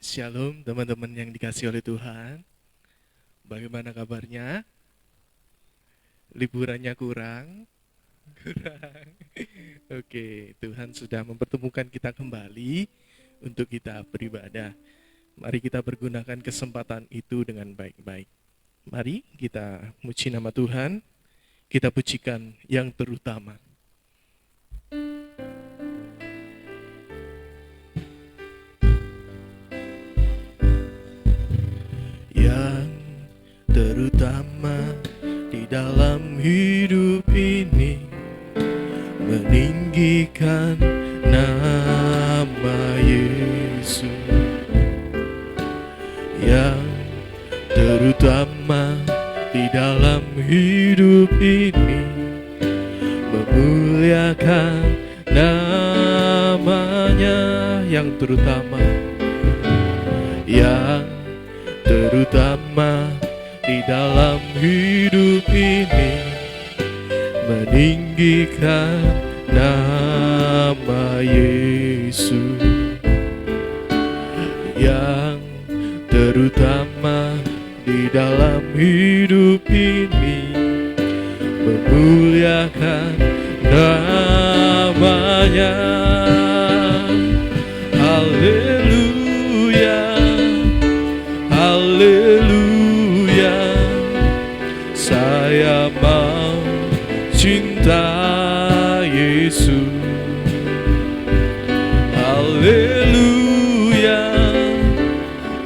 Shalom teman-teman yang dikasih oleh Tuhan. Bagaimana kabarnya? Liburannya kurang? Kurang. Oke, Tuhan sudah mempertemukan kita kembali untuk kita beribadah. Mari kita pergunakan kesempatan itu dengan baik-baik. Mari kita puji nama Tuhan, kita pujikan yang terutama. Yang terutama di dalam hidup ini, meninggikan nama Yesus. Yang terutama di dalam hidup ini, memuliakan namanya. Yang terutama, yang terutama di dalam hidup ini, meninggikan nama Yesus. Yang terutama di dalam hidup ini, memuliakan namanya. Haleluya, haleluya, saya mau cinta Yesus. Haleluya,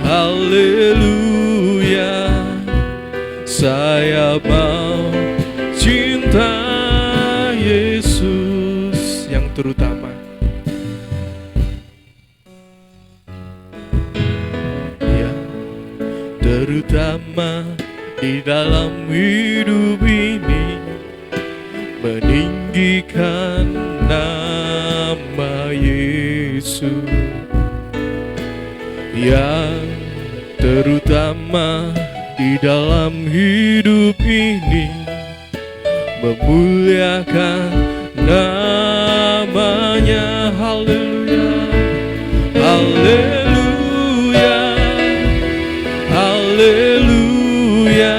haleluya, saya mau cinta Yesus. Yang terutama, terutama di dalam hidup ini, meninggikan nama Yesus. Yang terutama di dalam hidup ini, memuliakan namanya. Haleluya, haleluya, haleluya,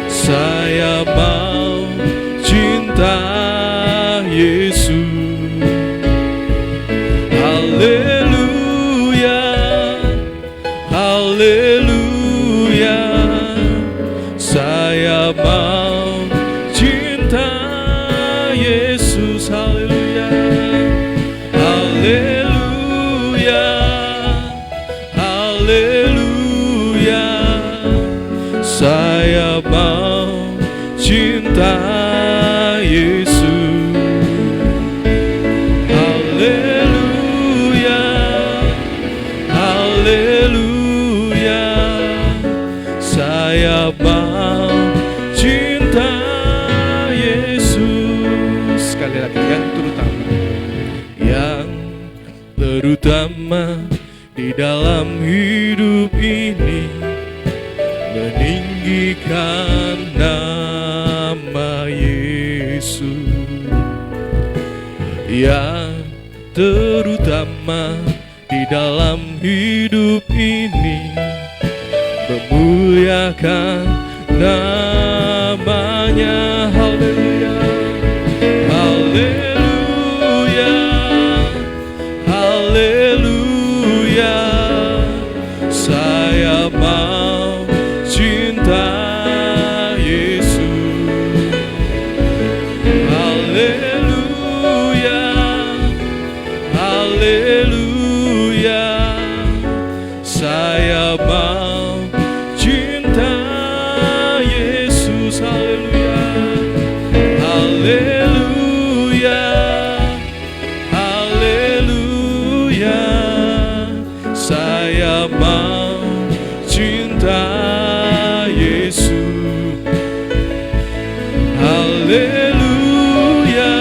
saya mau cinta Yesus. Haleluya, haleluya, saya mau cinta Yesus. Haleluya, haleluya, haleluya, saya mau cinta Yesus. Haleluya, haleluya, saya mau cinta Yesus. Sekali lagi, yang terutama di dalam hidup ini, meninggikan nama Yesus. Yang terutama di dalam hidup ini, memuliakan namanya. Haleluya, haleluya, haleluya, saya mau cinta Yesus. Haleluya, haleluya, saya mau cinta Yesus. Haleluya, haleluya, haleluya, saya mau cinta Yesus. Haleluya,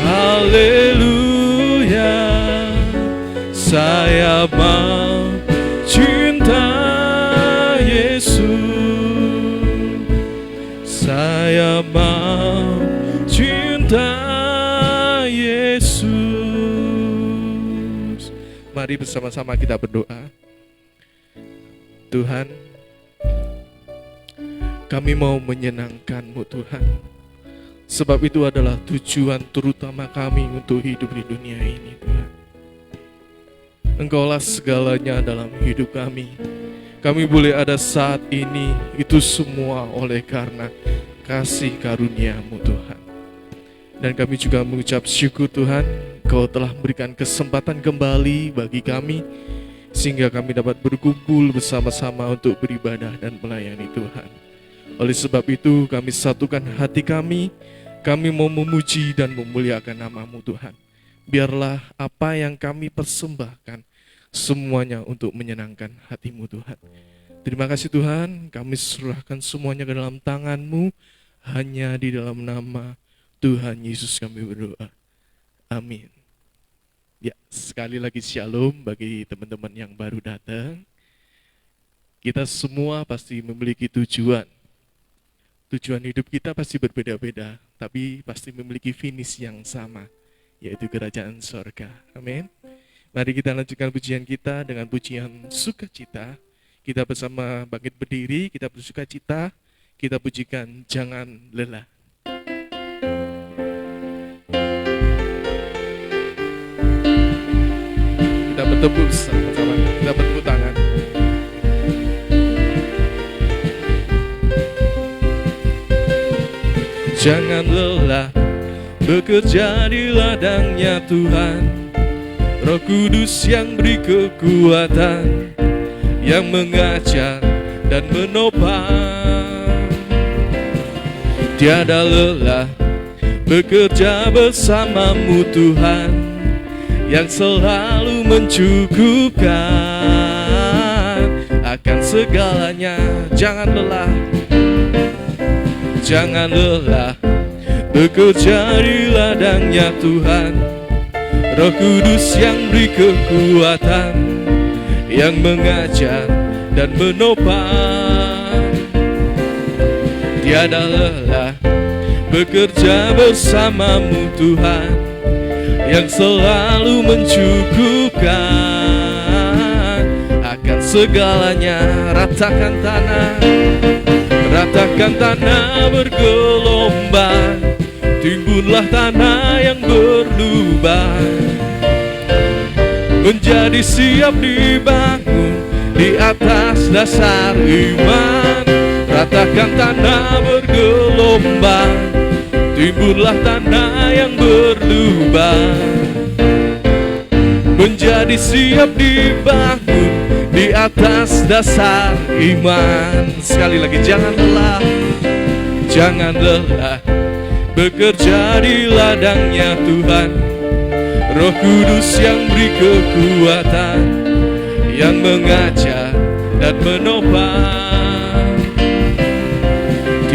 haleluya, saya mau cinta Yesus. Saya mau cinta Yesus. Mari bersama-sama kita berdoa. Tuhan, kami mau menyenangkan-Mu Tuhan. Sebab itu adalah tujuan terutama kami untuk hidup di dunia ini Tuhan. Engkaulah segalanya dalam hidup kami. Kami boleh ada saat ini, itu semua oleh karena kasih karunia-Mu Tuhan. Dan kami juga mengucap syukur Tuhan, Kau telah memberikan kesempatan kembali bagi kami, sehingga kami dapat berkumpul bersama-sama untuk beribadah dan melayani Tuhan. Oleh sebab itu kami satukan hati kami mau memuji dan memuliakan nama-Mu Tuhan. Biarlah apa yang kami persembahkan semuanya untuk menyenangkan hati-Mu Tuhan. Terima kasih Tuhan, kami serahkan semuanya ke dalam tangan-Mu, hanya di dalam nama Tuhan Yesus kami berdoa. Amin. Ya, sekali lagi shalom bagi teman-teman yang baru datang. Kita semua pasti memiliki tujuan. Tujuan hidup kita pasti berbeda-beda, tapi pasti memiliki finish yang sama, yaitu kerajaan sorga. Amin. Mari kita lanjutkan pujian kita dengan pujian sukacita. Kita bersama bangkit berdiri, kita bersukacita, kita pujikan Jangan Lelah. Kita bertepuk sama-sama, kita bertepuk tangan. Jangan lelah bekerja di ladangnya Tuhan. Roh Kudus yang beri kekuatan, yang mengajar dan menopang. Tiada lelah bekerja bersama-Mu Tuhan, yang selalu mencukupkan akan segalanya. Jangan lelah, jangan lelah bekerja di ladangnya Tuhan. Roh Kudus yang beri kekuatan, yang mengajar dan menopang. Tiada lelah bekerja bersama-Mu Tuhan, yang selalu mencukupkan akan segalanya. Ratakan tanah bergelombang, timbunlah tanah yang berlubang, menjadi siap dibangun di atas dasar iman. Ratakan tanah bergelombang, timbunlah tanah yang berlubang, menjadi siap dibangun di atas dasar iman. Sekali lagi, jangan lelah bekerja di ladangnya Tuhan. Roh Kudus yang beri kekuatan, yang mengajar dan menopang.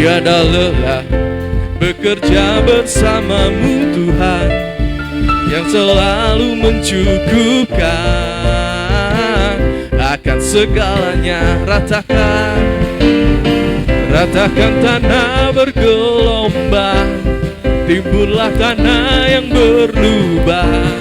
Tiada lelah bekerja bersama-Mu Tuhan, yang selalu mencukupkan akan segalanya. Ratakan tanah bergelombang, timbunlah tanah yang berlubang,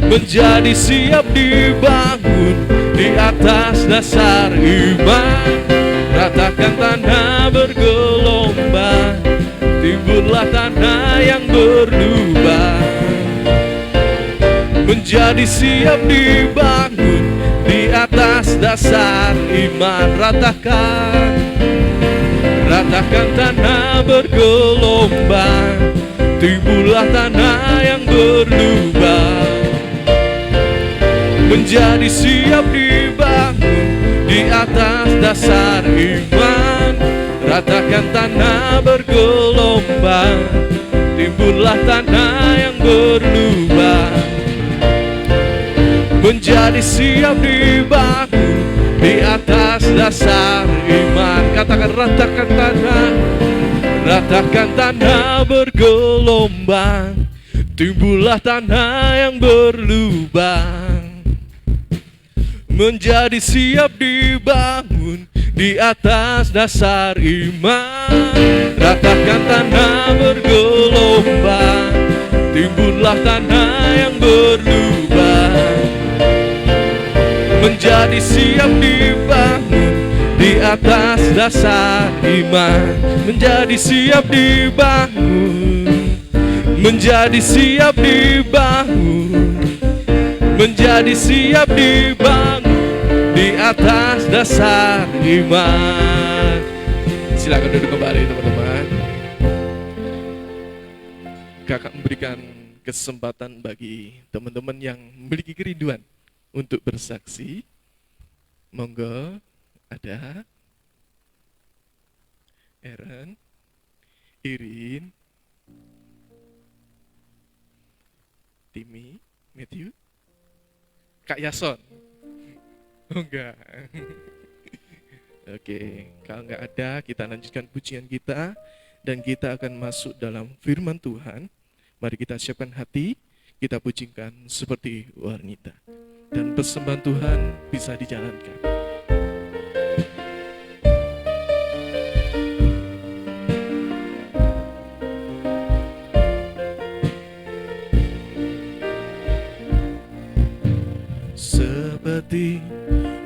menjadi siap dibangun di atas dasar iman. Ratakan tanah bergelombang, timbunlah tanah yang berlubang, menjadi siap dibangun di atas dasar iman. Ratakan tanah bergelombang, timbullah tanah yang berlubang, menjadi siap dibangun di atas dasar iman. Ratakan tanah bergelombang, timbullah tanah yang berlubang, menjadi siap dibangun di atas dasar iman. Katakan, ratakan tanah bergelombang, timbullah tanah yang berlubang, menjadi siap dibangun di atas dasar iman. Ratakan tanah bergelombang, timbunlah tanah yang berlubang, menjadi siap dibangun di atas dasar iman, menjadi siap dibangun, menjadi siap dibangun, menjadi siap dibangun di atas dasar iman. Silakan duduk kembali teman-teman. Kakak memberikan kesempatan bagi teman-teman yang memiliki kerinduan untuk bersaksi. Monggo, ada Aaron, Irin, Timmy, Matthew, Kak Yason. Oh enggak. Oke, kalau enggak ada, kita lanjutkan pujian kita dan kita akan masuk dalam firman Tuhan. Mari kita siapkan hati, kita pujikan seperti wanita. Dan persembahan Tuhan bisa dijalankan. Seperti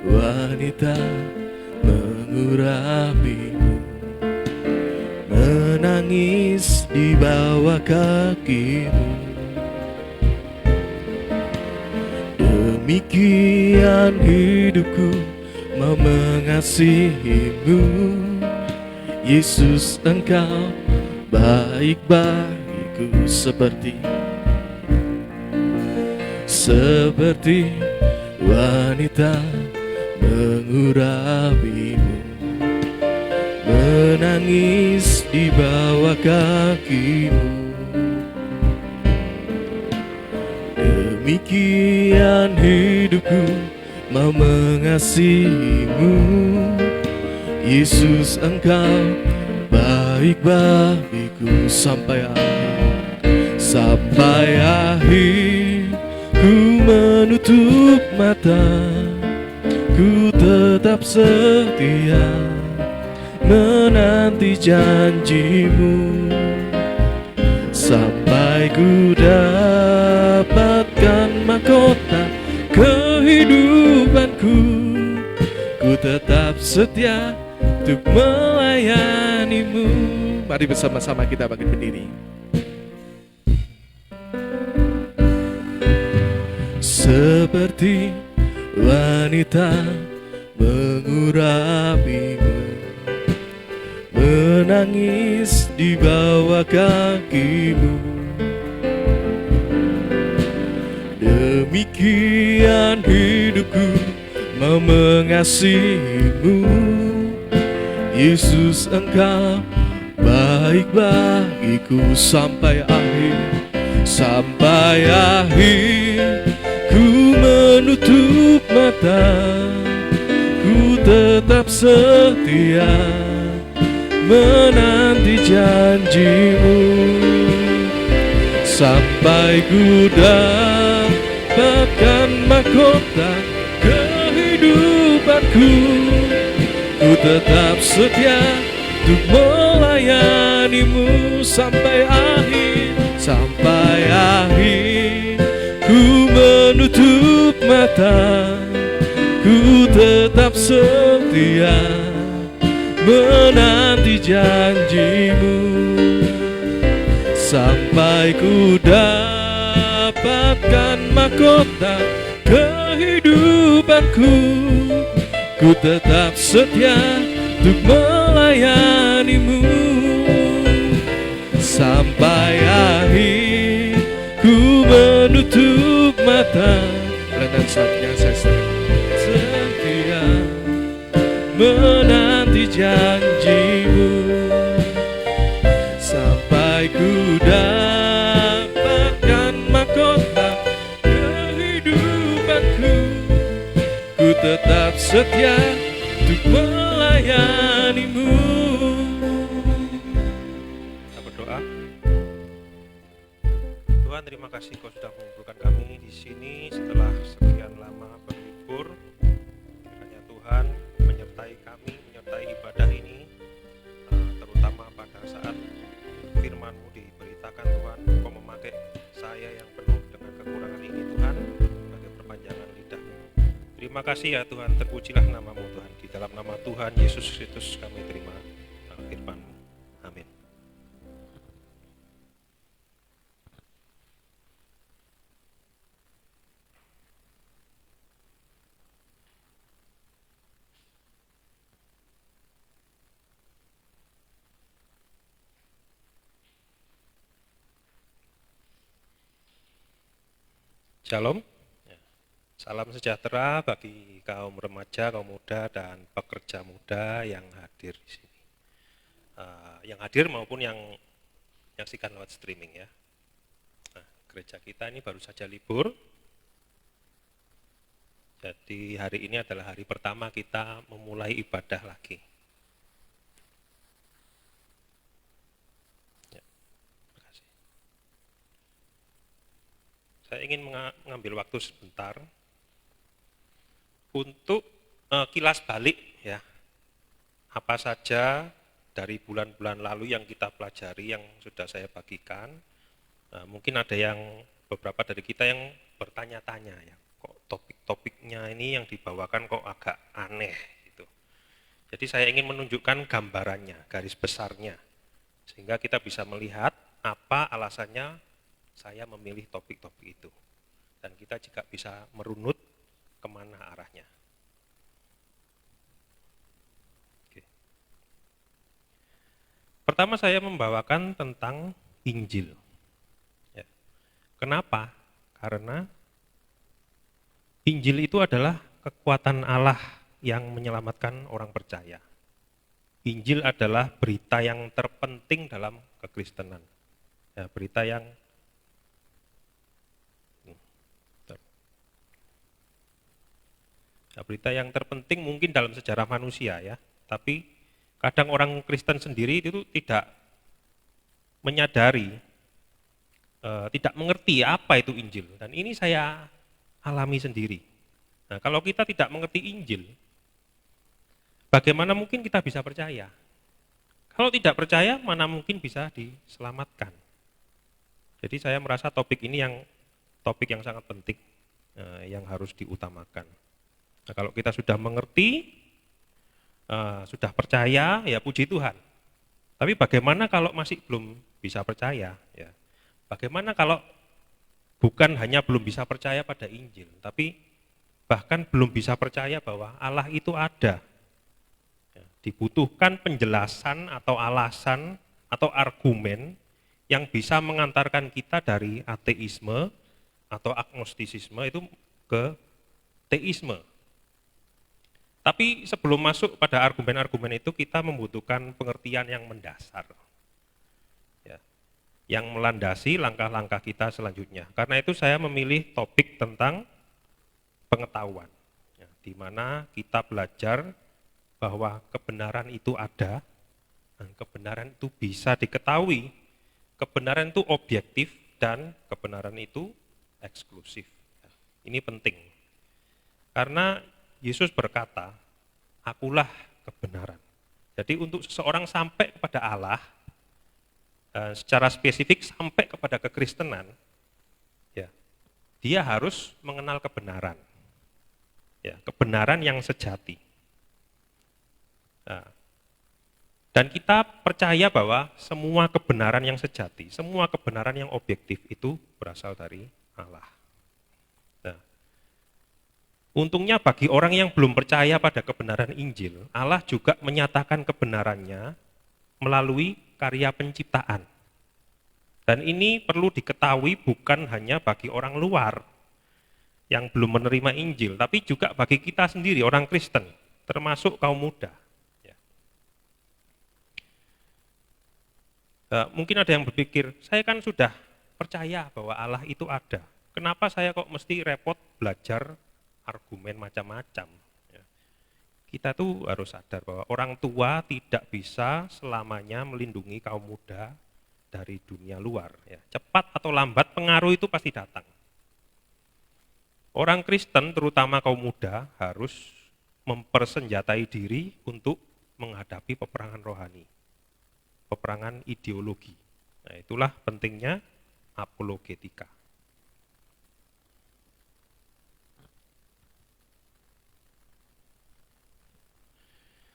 wanita mengurapimu, menangis di bawah kakimu. Demikian hidupku mau mengasihimu. Yesus, Engkau baik bagiku seperti wanita mengurapimu, menangis di bawah kakimu. Demikian hidupku mau mengasihimu. Yesus, Engkau baik bagiku sampai akhir. Ku menutup mata, ku tetap setia menanti janjimu, sampai ku dapatkan mahkota kehidupanku. Ku tetap setia untuk melayanimu. Mari bersama-sama kita bangkit berdiri. Seperti wanita mengurapimu, menangis di bawah kakimu. Demikian hidupku mau mengasihimu. Yesus, Engkau baik bagiku sampai akhir. Ku menutup mata, ku tetap setia menanti janjimu, sampai ku dapatkan mahkota kehidupanku. Ku tetap setia untuk melayanimu sampai akhir. Ku menutup mata, ku tetap setia menanti janjimu, sampai ku dapatkan mahkota kehidupanku. Ku tetap setia untuk melayanimu sampai akhir. Ku menutup mata dan saatnya saya setia menanti janjimu, sampai ku dapatkan mahkota kehidupanku. Ku tetap setia untuk melayanimu. Kita berdoa. Tuhan, terima kasih Kau sudah mengumpulkan kami di sini setelah sekian lama berlibur. Kiranya Tuhan menyertai kami, menyertai ibadah ini, terutama pada saat firman-Mu diberitakan. Tuhan, Kau memakai saya yang penuh dengan kekurangan ini, Tuhan, sebagai perpanjangan lidah-Mu. Terima Terima kasih ya Tuhan, terpujilah namamu Tuhan. Di dalam nama Tuhan Yesus Kristus kami terima firman-Mu. Amin. Shalom. Salam sejahtera bagi kaum remaja, kaum muda, dan pekerja muda yang hadir di sini. Yang hadir maupun yang menyaksikan lewat streaming ya. Nah, gereja kita ini baru saja libur. Jadi hari ini adalah hari pertama kita memulai ibadah lagi. Ya, terima kasih. Saya ingin mengambil waktu sebentar untuk kilas balik ya, apa saja dari bulan-bulan lalu yang kita pelajari yang sudah saya bagikan. Mungkin ada yang beberapa dari kita yang bertanya-tanya ya, kok topik-topiknya ini yang dibawakan kok agak aneh gitu. Jadi saya ingin menunjukkan gambarannya, garis besarnya, sehingga kita bisa melihat apa alasannya saya memilih topik-topik itu, dan kita juga bisa merunut kemana arahnya. Oke. Pertama saya membawakan tentang Injil. Ya. Kenapa? Karena Injil itu adalah kekuatan Allah yang menyelamatkan orang percaya. Injil adalah berita yang terpenting dalam kekristenan. Ya, berita yang terpenting mungkin dalam sejarah manusia ya, tapi kadang orang Kristen sendiri itu tidak menyadari, tidak mengerti apa itu Injil, dan ini saya alami sendiri. Nah, kalau kita tidak mengerti Injil, bagaimana mungkin kita bisa percaya? Kalau tidak percaya, mana mungkin bisa diselamatkan? Jadi saya merasa topik ini topik yang sangat penting, yang harus diutamakan. Nah, kalau kita sudah mengerti, sudah percaya, ya puji Tuhan. Tapi bagaimana kalau masih belum bisa percaya? Ya. Bagaimana kalau bukan hanya belum bisa percaya pada Injil, tapi bahkan belum bisa percaya bahwa Allah itu ada? Ya, dibutuhkan penjelasan atau alasan atau argumen yang bisa mengantarkan kita dari ateisme atau agnostisisme itu ke teisme. Tapi sebelum masuk pada argumen-argumen itu, kita membutuhkan pengertian yang mendasar, ya, yang melandasi langkah-langkah kita selanjutnya. Karena itu saya memilih topik tentang pengetahuan, ya, di mana kita belajar bahwa kebenaran itu ada, dan kebenaran itu bisa diketahui, kebenaran itu objektif, dan kebenaran itu eksklusif. Ini penting, karena Yesus berkata, akulah kebenaran. Jadi untuk seseorang sampai kepada Allah, secara spesifik sampai kepada kekristenan, ya, dia harus mengenal kebenaran, ya, kebenaran yang sejati. Nah, dan kita percaya bahwa semua kebenaran yang sejati, semua kebenaran yang objektif itu berasal dari Allah. Untungnya bagi orang yang belum percaya pada kebenaran Injil, Allah juga menyatakan kebenarannya melalui karya penciptaan. Dan ini perlu diketahui bukan hanya bagi orang luar yang belum menerima Injil, tapi juga bagi kita sendiri, orang Kristen, termasuk kaum muda. Mungkin ada yang berpikir, saya kan sudah percaya bahwa Allah itu ada, kenapa saya kok mesti repot belajar argumen macam-macam? Ya. Kita tuh harus sadar bahwa orang tua tidak bisa selamanya melindungi kaum muda dari dunia luar. Ya. Cepat atau lambat pengaruh itu pasti datang. Orang Kristen terutama kaum muda harus mempersenjatai diri untuk menghadapi peperangan rohani, peperangan ideologi. Nah, itulah pentingnya apologetika.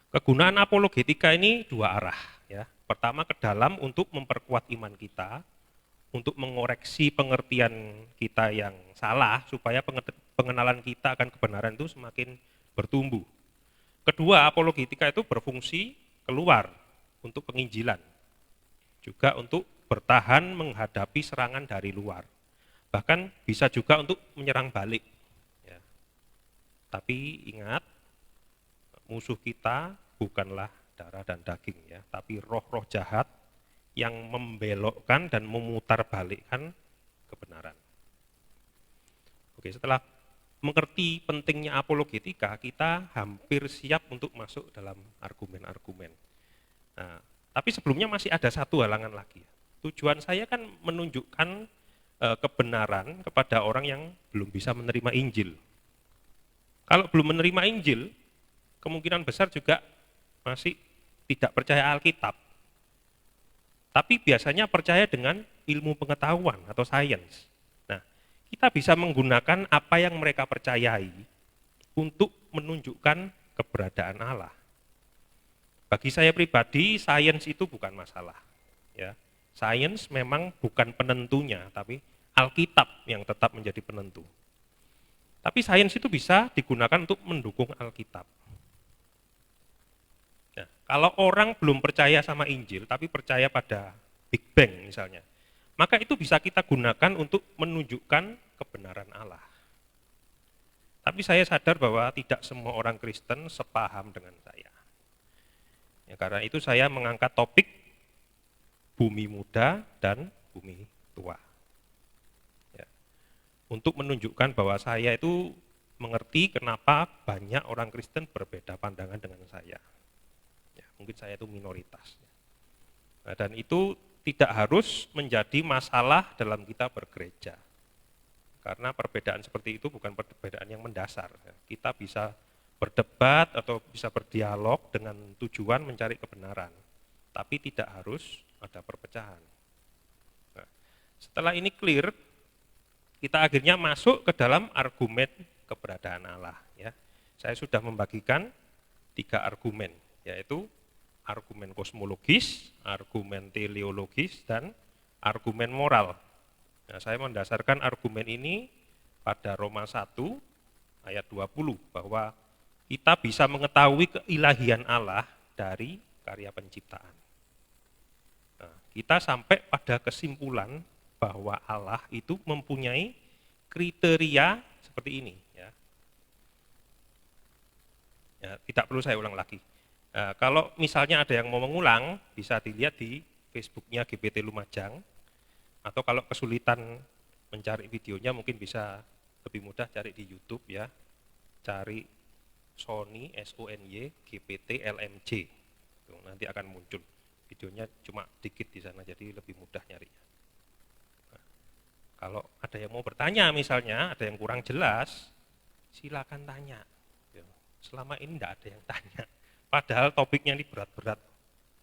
Kegunaan apologetika ini dua arah ya. Pertama ke dalam untuk memperkuat iman kita, untuk mengoreksi pengertian kita yang salah supaya pengenalan kita akan kebenaran itu semakin bertumbuh. Kedua, apologetika itu berfungsi keluar untuk penginjilan, juga untuk bertahan menghadapi serangan dari luar. Bahkan bisa juga untuk menyerang balik. Ya. Tapi ingat, musuh kita bukanlah darah dan daging ya, tapi roh-roh jahat yang membelokkan dan memutarbalikkan kebenaran. Oke, setelah mengerti pentingnya apologetika, kita hampir siap untuk masuk dalam argumen-argumen. Nah, tapi sebelumnya masih ada satu halangan lagi. Tujuan saya kan menunjukkan kebenaran kepada orang yang belum bisa menerima Injil. Kalau belum menerima Injil, kemungkinan besar juga masih tidak percaya Alkitab. Tapi biasanya percaya dengan ilmu pengetahuan atau sains. Nah, kita bisa menggunakan apa yang mereka percayai untuk menunjukkan keberadaan Allah. Bagi saya pribadi, sains itu bukan masalah. Ya, sains memang bukan penentunya, tapi Alkitab yang tetap menjadi penentu. Tapi sains itu bisa digunakan untuk mendukung Alkitab. Nah, kalau orang belum percaya sama Injil, tapi percaya pada Big Bang misalnya, maka itu bisa kita gunakan untuk menunjukkan kebenaran Allah. Tapi saya sadar bahwa tidak semua orang Kristen sepaham dengan saya. Ya, karena itu saya mengangkat topik bumi muda dan bumi tua. Ya. Untuk menunjukkan bahwa saya itu mengerti kenapa banyak orang Kristen berbeda pandangan dengan saya. Ya, mungkin saya itu minoritas. Nah, dan itu tidak harus menjadi masalah dalam kita bergereja. Karena perbedaan seperti itu bukan perbedaan yang mendasar. Kita bisa berdebat atau bisa berdialog dengan tujuan mencari kebenaran. Tapi tidak harus ada perpecahan. Nah, setelah ini clear, kita akhirnya masuk ke dalam argumen keberadaan Allah. Ya. Saya sudah membagikan 3 argumen, yaitu argumen kosmologis, argumen teleologis, dan argumen moral. Nah, saya mendasarkan argumen ini pada Roma 1 ayat 20 bahwa kita bisa mengetahui keilahian Allah dari karya penciptaan. Nah, kita sampai pada kesimpulan bahwa Allah itu mempunyai kriteria seperti ini. Ya, tidak perlu saya ulang lagi. Nah, kalau misalnya ada yang mau mengulang, bisa dilihat di Facebooknya GPT Lumajang, atau kalau kesulitan mencari videonya mungkin bisa lebih mudah cari di YouTube ya, cari Sony SONY GPT LMJ, nanti akan muncul videonya, cuma dikit di sana jadi lebih mudah nyarinya. Nah, kalau ada yang mau bertanya misalnya, ada yang kurang jelas, silakan tanya. Selama ini tidak ada yang tanya, padahal topiknya ini berat-berat,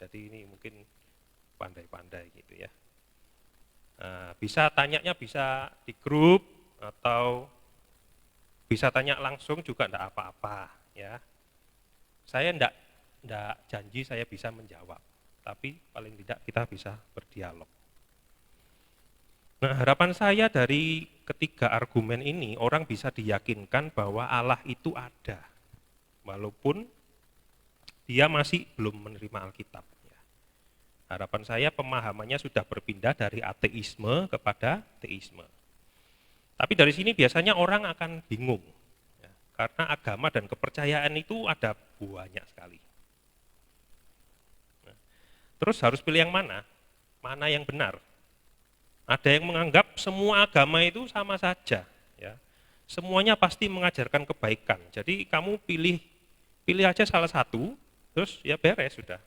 jadi ini mungkin pandai-pandai gitu ya. Nah, bisa tanyanya bisa di grup atau bisa tanya langsung juga enggak apa-apa ya. Saya enggak janji saya bisa menjawab, tapi paling tidak kita bisa berdialog. Nah, harapan saya dari ketiga argumen ini, orang bisa diyakinkan bahwa Allah itu ada, walaupun dia masih belum menerima Alkitab. Harapan saya pemahamannya sudah berpindah dari ateisme kepada teisme. Tapi dari sini biasanya orang akan bingung, ya, karena agama dan kepercayaan itu ada banyak sekali. Nah, terus harus pilih yang mana? Mana yang benar? Ada yang menganggap semua agama itu sama saja, ya. Semuanya pasti mengajarkan kebaikan. Jadi kamu pilih aja salah satu, terus ya beres sudah.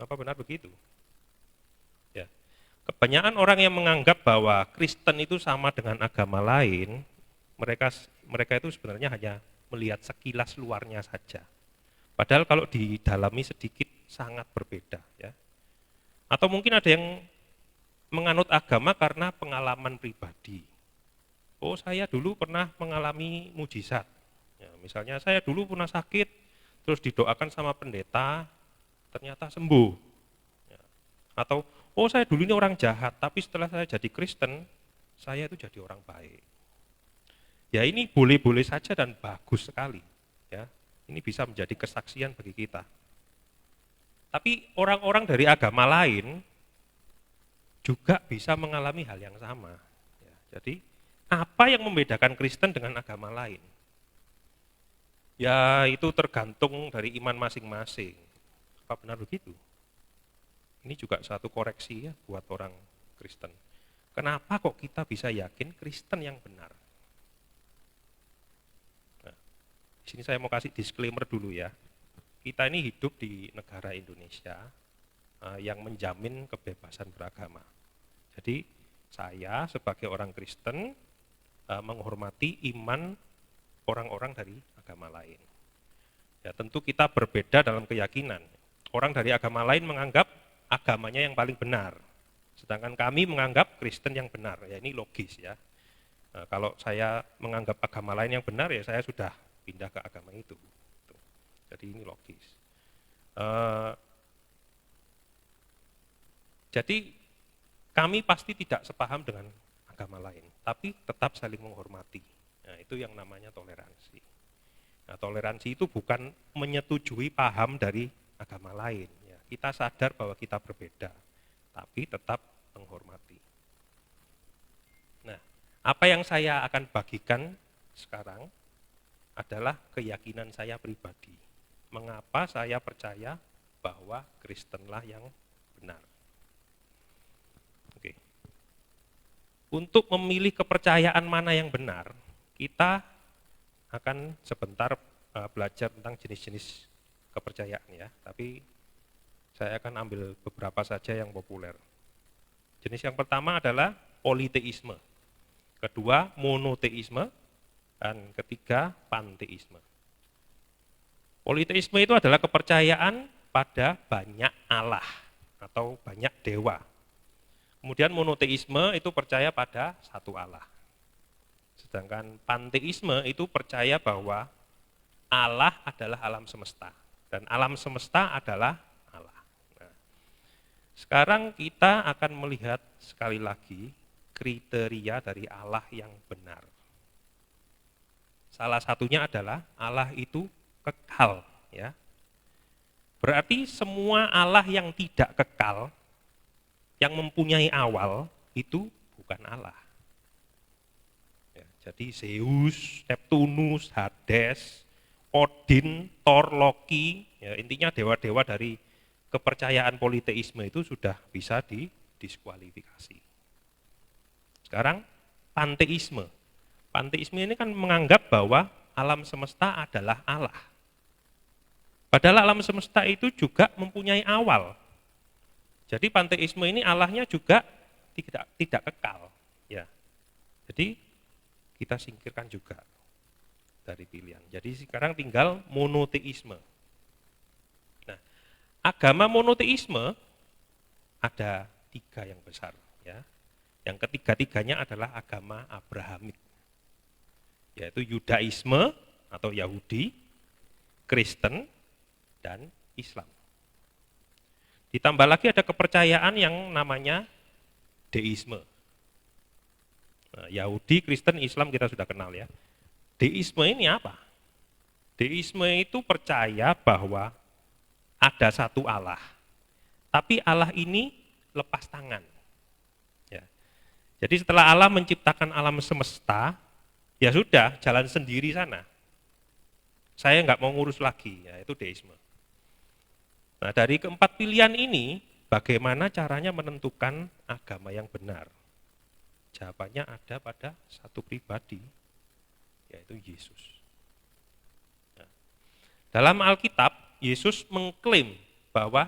Apa benar begitu? Ya. Kebanyakan orang yang menganggap bahwa Kristen itu sama dengan agama lain, mereka itu sebenarnya hanya melihat sekilas luarnya saja. Padahal kalau didalami sedikit sangat berbeda. Ya. Atau mungkin ada yang menganut agama karena pengalaman pribadi. Oh, saya dulu pernah mengalami mujizat. Ya, misalnya saya dulu pernah sakit, terus didoakan sama pendeta, ternyata sembuh. Ya. Atau, oh saya dulu ini orang jahat, tapi setelah saya jadi Kristen, saya itu jadi orang baik. Ya ini boleh-boleh saja dan bagus sekali. Ya, ini bisa menjadi kesaksian bagi kita. Tapi orang-orang dari agama lain juga bisa mengalami hal yang sama. Ya, jadi apa yang membedakan Kristen dengan agama lain? Ya itu tergantung dari iman masing-masing. Apa benar begitu? Ini juga satu koreksi ya buat orang Kristen. Kenapa kok kita bisa yakin Kristen yang benar? Nah, di sini saya mau kasih disclaimer dulu ya. Kita ini hidup di negara Indonesia yang menjamin kebebasan beragama. Jadi saya sebagai orang Kristen menghormati iman orang-orang dari agama lain. Ya tentu kita berbeda dalam keyakinan. Orang dari agama lain menganggap agamanya yang paling benar, sedangkan kami menganggap Kristen yang benar. Ya ini logis ya. Nah, kalau saya menganggap agama lain yang benar ya saya sudah pindah ke agama itu. Jadi ini logis. Jadi kami pasti tidak sepaham dengan agama lain, tapi tetap saling menghormati. Nah, itu yang namanya toleransi. Nah, toleransi itu bukan menyetujui paham dari agama lain. Ya. Kita sadar bahwa kita berbeda, tapi tetap menghormati. Nah, apa yang saya akan bagikan sekarang adalah keyakinan saya pribadi. Mengapa saya percaya bahwa Kristenlah yang benar. Oke. Untuk memilih kepercayaan mana yang benar, kita akan sebentar belajar tentang jenis-jenis kepercayaan ya. Tapi saya akan ambil beberapa saja yang populer. Jenis yang pertama adalah politeisme. Kedua, monoteisme. Dan ketiga, panteisme. Politeisme itu adalah kepercayaan pada banyak Allah atau banyak dewa. Kemudian monoteisme itu percaya pada satu Allah. Sedangkan panteisme itu percaya bahwa Allah adalah alam semesta dan alam semesta adalah Allah. Nah, sekarang kita akan melihat sekali lagi kriteria dari Allah yang benar. Salah satunya adalah Allah itu kekal, ya. Berarti semua Allah yang tidak kekal, yang mempunyai awal, itu bukan Allah. Ya, jadi Zeus, Neptunus, Hades, Odin, Thor, Loki, ya, intinya dewa-dewa dari kepercayaan politeisme itu sudah bisa didiskualifikasi. Sekarang panteisme. Panteisme ini kan menganggap bahwa alam semesta adalah Allah. Padahal alam semesta itu juga mempunyai awal. Jadi panteisme ini Allahnya juga tidak kekal. Ya. Jadi kita singkirkan juga dari pilihan. Jadi sekarang tinggal monoteisme. Nah, agama monoteisme ada 3 yang besar. Ya. Yang ketiga-tiganya adalah agama Abrahamik, yaitu Yudaisme atau Yahudi, Kristen, dan Islam. Ditambah lagi ada kepercayaan yang namanya deisme. Nah, Yahudi, Kristen, Islam kita sudah kenal ya. Deisme ini apa? Deisme itu percaya bahwa ada satu Allah, tapi Allah ini lepas tangan. Ya. Jadi setelah Allah menciptakan alam semesta, ya sudah, jalan sendiri sana. Saya nggak mau ngurus lagi, ya itu deisme. Nah dari keempat pilihan ini, bagaimana caranya menentukan agama yang benar? Jawabannya ada pada satu pribadi, yaitu Yesus. Nah, dalam Alkitab, Yesus mengklaim bahwa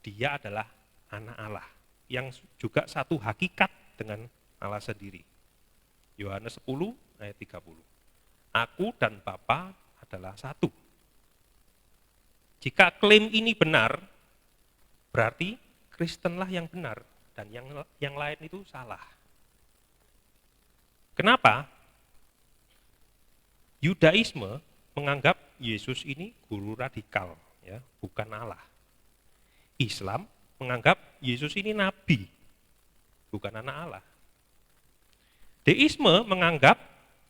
dia adalah anak Allah, yang juga satu hakikat dengan Allah sendiri. Yohanes 10 ayat 30. Aku dan Bapa adalah satu. Jika klaim ini benar, berarti Kristenlah yang benar dan yang lain itu salah. Kenapa? Yudaisme menganggap Yesus ini guru radikal, ya, bukan Allah. Islam menganggap Yesus ini nabi, bukan anak Allah. Deisme menganggap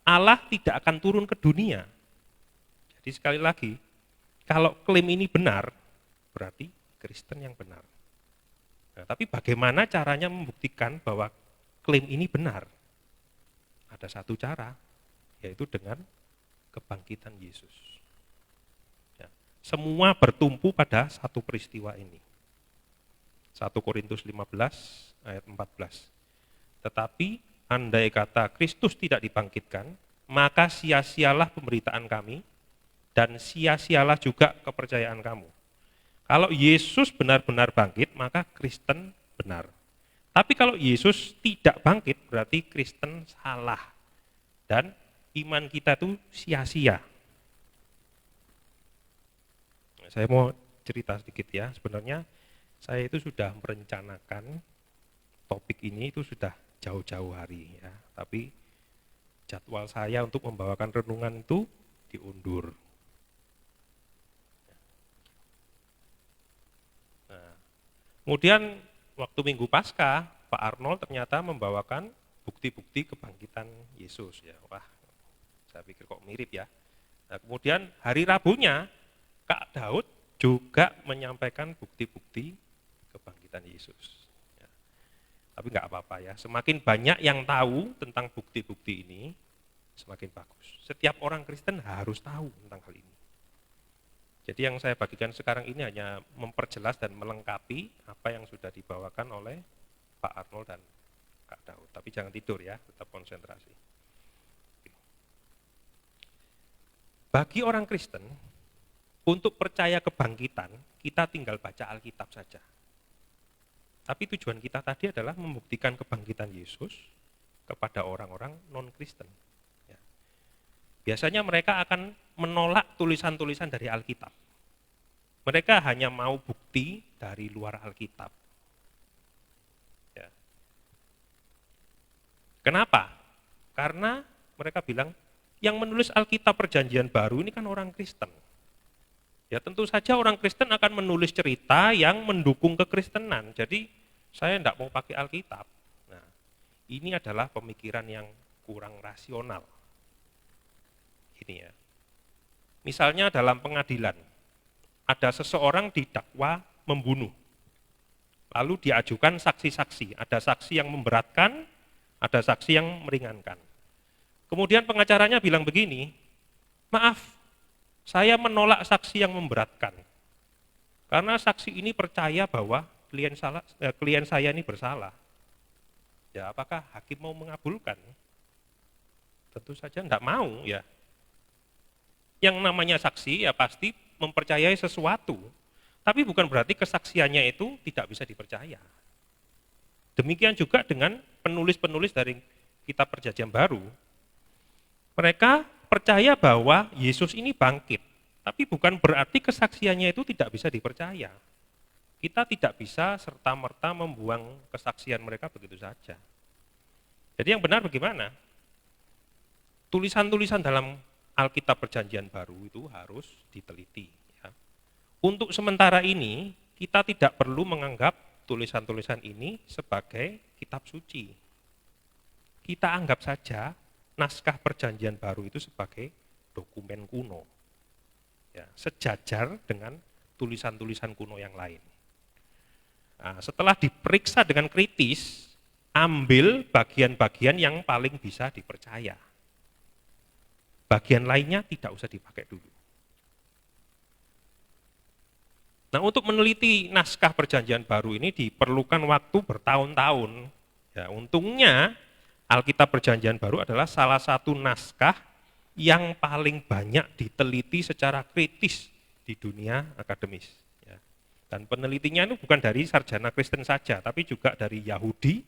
Allah tidak akan turun ke dunia. Jadi sekali lagi, kalau klaim ini benar, berarti Kristen yang benar. Nah, tapi bagaimana caranya membuktikan bahwa klaim ini benar? Ada satu cara, yaitu dengan kebangkitan Yesus. Ya, semua bertumpu pada satu peristiwa ini. 1 Korintus 15 ayat 14. Tetapi andai kata Kristus tidak dibangkitkan, maka sia-sialah pemberitaan kami dan sia-sialah juga kepercayaan kamu. Kalau Yesus benar-benar bangkit, maka Kristen benar. Tapi kalau Yesus tidak bangkit, berarti Kristen salah. Dan iman kita itu sia-sia. Saya mau cerita sedikit ya, sebenarnya saya itu sudah merencanakan topik ini itu sudah jauh-jauh hari ya, tapi jadwal saya untuk membawakan renungan itu diundur. Nah, kemudian waktu Minggu Paskah, Pak Arnold ternyata membawakan bukti-bukti kebangkitan Yesus ya. Wah, saya pikir kok mirip ya. Nah, kemudian hari Rabunya Kak Daud juga menyampaikan bukti-bukti kebangkitan Yesus. Ya. Tapi nggak apa-apa ya, semakin banyak yang tahu tentang bukti-bukti ini, semakin bagus. Setiap orang Kristen harus tahu tentang hal ini. Jadi yang saya bagikan sekarang ini hanya memperjelas dan melengkapi apa yang sudah dibawakan oleh Pak Arnold dan Kak Daud. Tapi jangan tidur ya, tetap konsentrasi. Bagi orang Kristen, untuk percaya kebangkitan, kita tinggal baca Alkitab saja. Tapi tujuan kita tadi adalah membuktikan kebangkitan Yesus kepada orang-orang non-Kristen. Ya. Biasanya mereka akan menolak tulisan-tulisan dari Alkitab. Mereka hanya mau bukti dari luar Alkitab. Ya. Kenapa? Karena mereka bilang, yang menulis Alkitab Perjanjian Baru ini kan orang Kristen. Ya tentu saja orang Kristen akan menulis cerita yang mendukung kekristenan. Jadi saya tidak mau pakai Alkitab. Nah, ini adalah pemikiran yang kurang rasional. Ini ya. Misalnya dalam pengadilan, ada seseorang didakwa membunuh. Lalu diajukan saksi-saksi. Ada saksi yang memberatkan, ada saksi yang meringankan. Kemudian pengacaranya bilang begini, maaf, saya menolak saksi yang memberatkan. Karena saksi ini percaya bahwa klien saya ini bersalah. Ya, apakah hakim mau mengabulkan? Tentu saja tidak mau ya. Yang namanya saksi ya pasti mempercayai sesuatu. Tapi bukan berarti kesaksiannya itu tidak bisa dipercaya. Demikian juga dengan penulis-penulis dari kitab Perjanjian Baru. Mereka percaya bahwa Yesus ini bangkit, tapi bukan berarti kesaksiannya itu tidak bisa dipercaya. Kita tidak bisa serta-merta membuang kesaksian mereka begitu saja. Jadi yang benar bagaimana? Tulisan-tulisan dalam Alkitab Perjanjian Baru itu harus diteliti. Ya. Untuk sementara ini, kita tidak perlu menganggap tulisan-tulisan ini sebagai kitab suci. Kita anggap saja naskah Perjanjian Baru itu sebagai dokumen kuno, ya, sejajar dengan tulisan-tulisan kuno yang lain. Nah, setelah diperiksa dengan kritis, ambil bagian-bagian yang paling bisa dipercaya. Bagian lainnya tidak usah dipakai dulu. Nah, untuk meneliti naskah Perjanjian Baru ini diperlukan waktu bertahun-tahun. Ya, untungnya Alkitab Perjanjian Baru adalah salah satu naskah yang paling banyak diteliti secara kritis di dunia akademis. Ya. Dan penelitinya itu bukan dari sarjana Kristen saja, tapi juga dari Yahudi,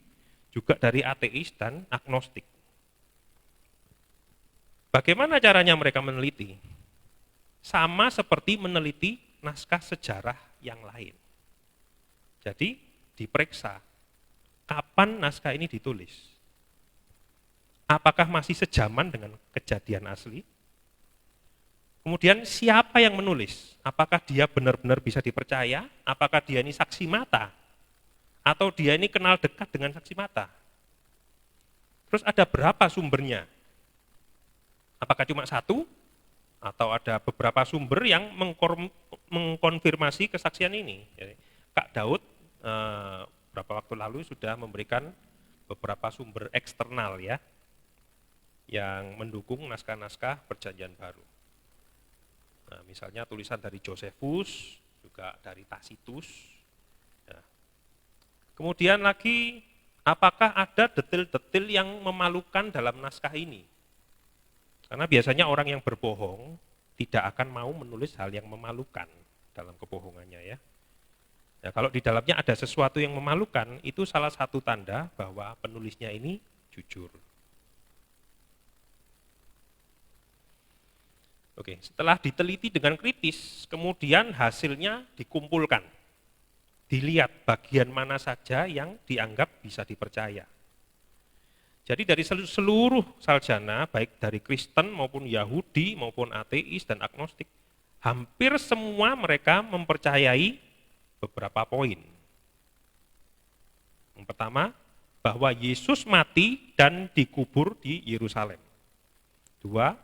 juga dari ateis dan agnostik. Bagaimana caranya mereka meneliti? Sama seperti meneliti naskah sejarah yang lain. Jadi diperiksa, kapan naskah ini ditulis? Apakah masih sejaman dengan kejadian asli? Kemudian siapa yang menulis? Apakah dia benar-benar bisa dipercaya? Apakah dia ini saksi mata? Atau dia ini kenal dekat dengan saksi mata? Terus ada berapa sumbernya? Apakah cuma satu? Atau ada beberapa sumber yang mengkonfirmasi kesaksian ini? Jadi, Kak Daud beberapa waktu lalu sudah memberikan beberapa sumber eksternal ya, yang mendukung naskah-naskah Perjanjian Baru. Nah, misalnya tulisan dari Josephus, juga dari Tacitus. Nah, kemudian lagi, apakah ada detail-detail yang memalukan dalam naskah ini? Karena biasanya orang yang berbohong tidak akan mau menulis hal yang memalukan dalam kebohongannya ya. Nah, kalau di dalamnya ada sesuatu yang memalukan, itu salah satu tanda bahwa penulisnya ini jujur. Oke, setelah diteliti dengan kritis, kemudian hasilnya dikumpulkan. Dilihat bagian mana saja yang dianggap bisa dipercaya. Jadi dari seluruh sarjana, baik dari Kristen maupun Yahudi maupun ateis dan agnostik, hampir semua mereka mempercayai beberapa poin. Yang pertama, bahwa Yesus mati dan dikubur di Yerusalem. Dua,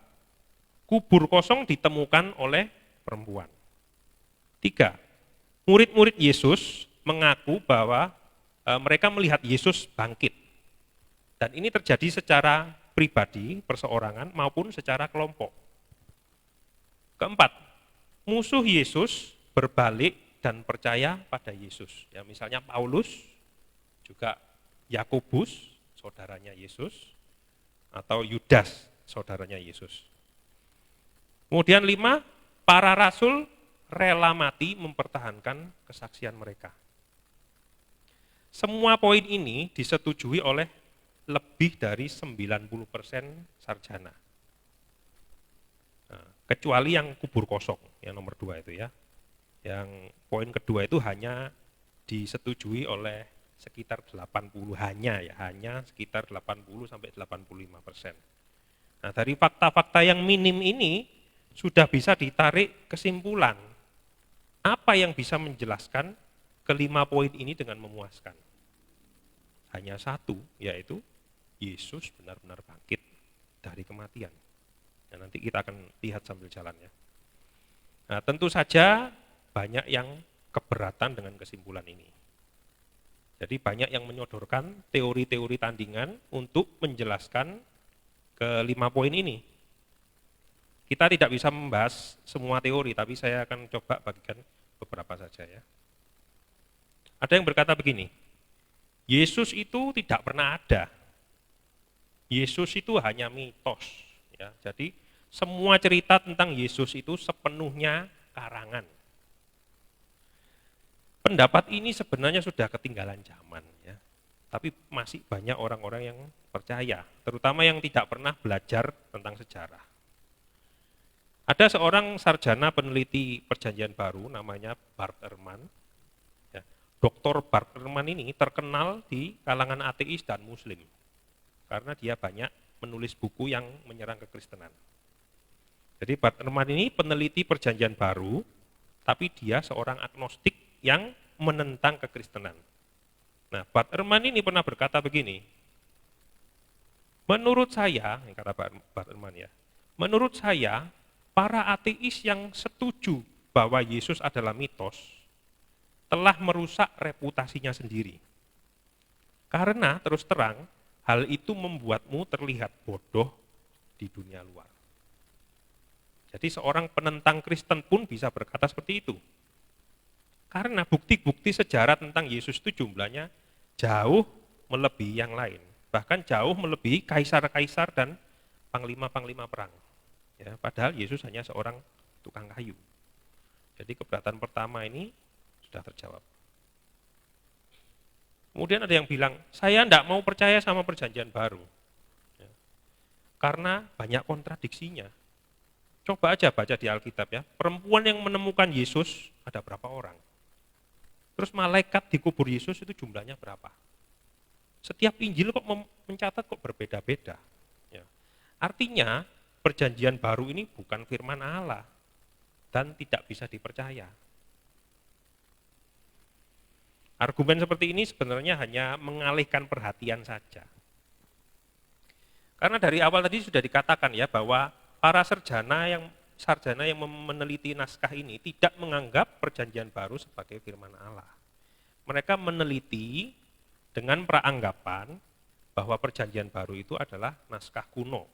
kubur kosong ditemukan oleh perempuan. Tiga, murid-murid Yesus mengaku bahwa mereka melihat Yesus bangkit. Dan ini terjadi secara pribadi, perseorangan, maupun secara kelompok. Keempat, musuh Yesus berbalik dan percaya pada Yesus. Ya, misalnya Paulus, juga Yakobus, saudaranya Yesus, atau Yudas, saudaranya Yesus. Kemudian 5, para rasul rela mati mempertahankan kesaksian mereka. Semua poin ini disetujui oleh lebih dari 90% sarjana. Nah, kecuali yang kubur kosong, yang nomor 2 itu ya. Yang poin kedua itu hanya disetujui oleh sekitar 80, hanya sekitar 80 sampai 85%. Nah, dari fakta-fakta yang minim ini sudah bisa ditarik kesimpulan apa yang bisa menjelaskan kelima poin ini dengan memuaskan. Hanya satu, yaitu Yesus benar-benar bangkit dari kematian. Nah, nanti kita akan lihat sambil jalan ya. Nah, tentu saja banyak yang keberatan dengan kesimpulan ini. Jadi banyak yang menyodorkan teori-teori tandingan untuk menjelaskan kelima poin ini. Kita tidak bisa membahas semua teori, tapi saya akan coba bagikan beberapa saja ya. Ada yang berkata begini, Yesus itu tidak pernah ada. Yesus itu hanya mitos. Ya. Jadi semua cerita tentang Yesus itu sepenuhnya karangan. Pendapat ini sebenarnya sudah ketinggalan zaman. Ya. Tapi masih banyak orang-orang yang percaya, terutama yang tidak pernah belajar tentang sejarah. Ada seorang sarjana peneliti Perjanjian Baru namanya Bart Ehrman. Ya. Dr. Bart Ehrman ini terkenal di kalangan ateis dan muslim karena dia banyak menulis buku yang menyerang kekristenan. Jadi Bart Ehrman ini peneliti Perjanjian Baru, tapi dia seorang agnostik yang menentang kekristenan. Nah, Bart Ehrman ini pernah berkata begini, menurut saya, kata Bart Ehrman ya, menurut saya, para ateis yang setuju bahwa Yesus adalah mitos telah merusak reputasinya sendiri. Karena terus terang, hal itu membuatmu terlihat bodoh di dunia luar. Jadi seorang penentang Kristen pun bisa berkata seperti itu. Karena bukti-bukti sejarah tentang Yesus itu jumlahnya jauh melebihi yang lain. Bahkan jauh melebihi kaisar-kaisar dan panglima-panglima perang. Ya, padahal Yesus hanya seorang tukang kayu. Jadi keberatan pertama ini sudah terjawab. Kemudian ada yang bilang, saya tidak mau percaya sama Perjanjian Baru. Ya, karena banyak kontradiksinya. Coba aja baca di Alkitab ya, perempuan yang menemukan Yesus ada berapa orang? Terus malaikat di kubur Yesus itu jumlahnya berapa? Setiap Injil kok mencatat kok berbeda-beda. Ya. Artinya perjanjian baru ini bukan firman Allah dan tidak bisa dipercaya. Argumen seperti ini sebenarnya hanya mengalihkan perhatian saja. Karena dari awal tadi sudah dikatakan ya bahwa para sarjana yang meneliti naskah ini tidak menganggap perjanjian baru sebagai firman Allah. Mereka meneliti dengan praanggapan bahwa perjanjian baru itu adalah naskah kuno,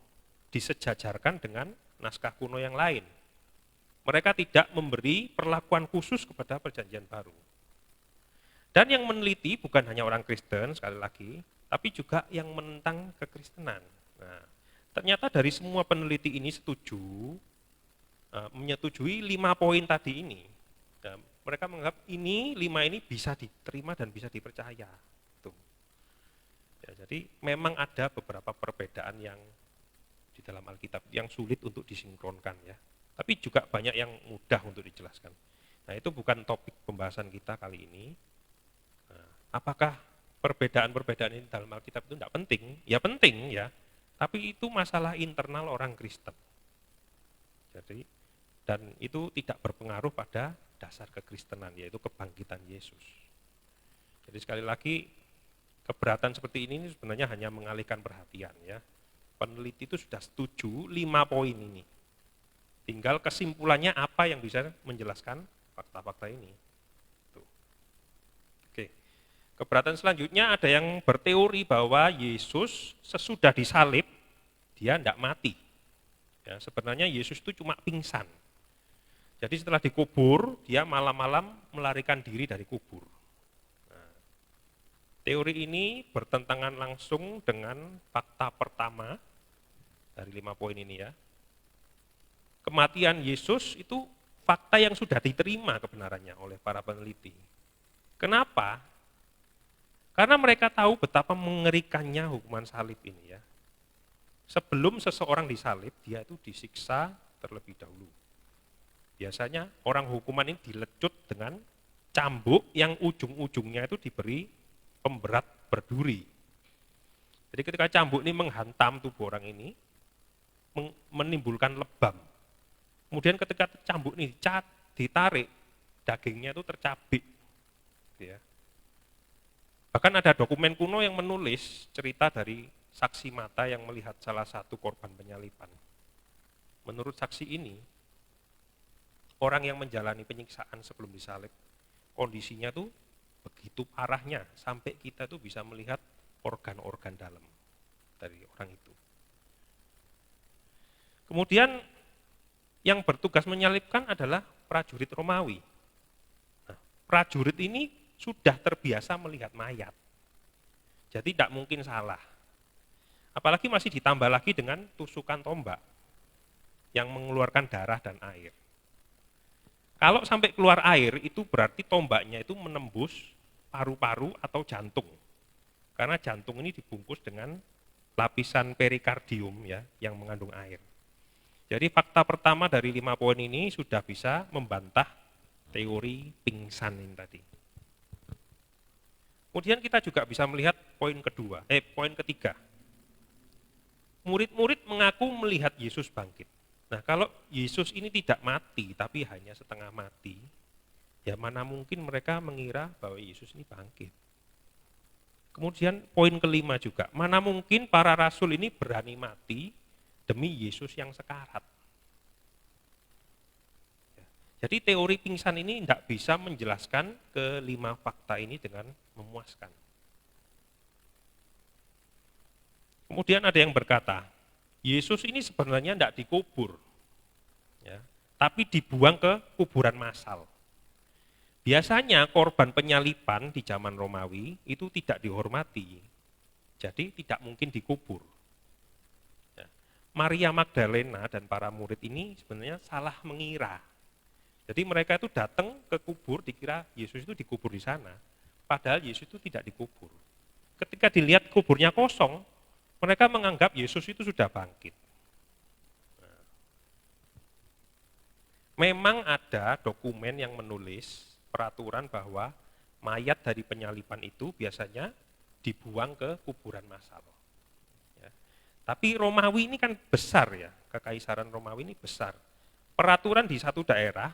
disejajarkan dengan naskah kuno yang lain. Mereka tidak memberi perlakuan khusus kepada perjanjian baru. Dan yang meneliti bukan hanya orang Kristen, sekali lagi, tapi juga yang menentang kekristenan. Nah, ternyata dari semua peneliti ini menyetujui 5 poin tadi ini. Nah, mereka menganggap 5 ini bisa diterima dan bisa dipercaya. Tuh. Ya, jadi memang ada beberapa perbedaan yang di dalam Alkitab yang sulit untuk disinkronkan ya. Tapi juga banyak yang mudah untuk dijelaskan. Nah, itu bukan topik pembahasan kita kali ini. Nah, apakah perbedaan-perbedaan ini dalam Alkitab itu tidak penting? Ya penting ya. Tapi itu masalah internal orang Kristen. Jadi dan itu tidak berpengaruh pada dasar kekristenan, yaitu kebangkitan Yesus. Jadi sekali lagi, keberatan seperti ini sebenarnya hanya mengalihkan perhatian ya. Peneliti itu sudah setuju 5 poin ini. Tinggal kesimpulannya apa yang bisa menjelaskan fakta-fakta ini. Tuh. Oke. Keberatan selanjutnya ada yang berteori bahwa Yesus sesudah disalib, dia tidak mati. Ya, sebenarnya Yesus itu cuma pingsan. Jadi setelah dikubur, dia malam-malam melarikan diri dari kubur. Nah, teori ini bertentangan langsung dengan fakta pertama dari 5 poin ini ya. Kematian Yesus itu fakta yang sudah diterima kebenarannya oleh para peneliti. Kenapa? Karena mereka tahu betapa mengerikannya hukuman salib ini ya. Sebelum seseorang disalib, dia itu disiksa terlebih dahulu. Biasanya orang hukuman ini dilecut dengan cambuk yang ujung-ujungnya itu diberi pemberat berduri. Jadi ketika cambuk ini menghantam tubuh orang ini, menimbulkan lebam. Kemudian ketika cambuk ini ditarik, dagingnya itu tercabik. Ya. Bahkan ada dokumen kuno yang menulis cerita dari saksi mata yang melihat salah satu korban penyaliban. Menurut saksi ini, orang yang menjalani penyiksaan sebelum disalib, kondisinya tuh begitu parahnya, sampai kita tuh bisa melihat organ-organ dalam dari orang itu. Kemudian yang bertugas menyalibkan adalah prajurit Romawi. Nah, prajurit ini sudah terbiasa melihat mayat, jadi tidak mungkin salah. Apalagi masih ditambah lagi dengan tusukan tombak yang mengeluarkan darah dan air. Kalau sampai keluar air, itu berarti tombaknya itu menembus paru-paru atau jantung. Karena jantung ini dibungkus dengan lapisan perikardium ya, yang mengandung air. Jadi fakta pertama dari 5 poin ini sudah bisa membantah teori pingsan ini tadi. Kemudian kita juga bisa melihat poin ketiga. Murid-murid mengaku melihat Yesus bangkit. Nah, kalau Yesus ini tidak mati, tapi hanya setengah mati, ya mana mungkin mereka mengira bahwa Yesus ini bangkit. Kemudian poin kelima juga, mana mungkin para rasul ini berani mati demi Yesus yang sekarat. Jadi teori pingsan ini tidak bisa menjelaskan kelima fakta ini dengan memuaskan. Kemudian ada yang berkata, Yesus ini sebenarnya tidak dikubur, ya, tapi dibuang ke kuburan massal. Biasanya korban penyaliban di zaman Romawi itu tidak dihormati, jadi tidak mungkin dikubur. Ya. Maria Magdalena dan para murid ini sebenarnya salah mengira. Jadi mereka itu datang ke kubur, dikira Yesus itu dikubur di sana, padahal Yesus itu tidak dikubur. Ketika dilihat kuburnya kosong, mereka menganggap Yesus itu sudah bangkit. Nah, memang ada dokumen yang menulis peraturan bahwa mayat dari penyaliban itu biasanya dibuang ke kuburan massal. Ya. Tapi Romawi ini kan besar ya, kekaisaran Romawi ini besar. Peraturan di satu daerah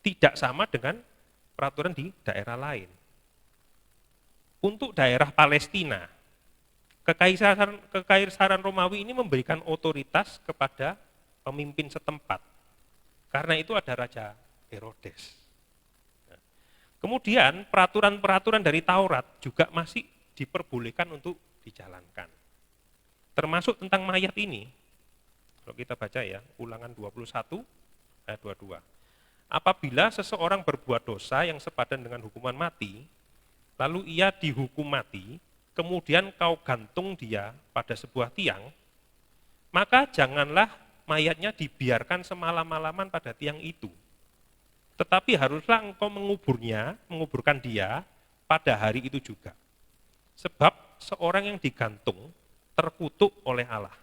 tidak sama dengan peraturan di daerah lain. Untuk daerah Palestina, kekaisaran Romawi ini memberikan otoritas kepada pemimpin setempat. Karena itu ada Raja Herodes. Kemudian peraturan-peraturan dari Taurat juga masih diperbolehkan untuk dijalankan. Termasuk tentang mayat ini. Kalau kita baca ya, Ulangan 21 ayat 22. Apabila seseorang berbuat dosa yang sepadan dengan hukuman mati, lalu ia dihukum mati, kemudian kau gantung dia pada sebuah tiang, maka janganlah mayatnya dibiarkan semalam-malaman pada tiang itu. Tetapi haruslah engkau menguburkan dia pada hari itu juga. Sebab seorang yang digantung terkutuk oleh Allah.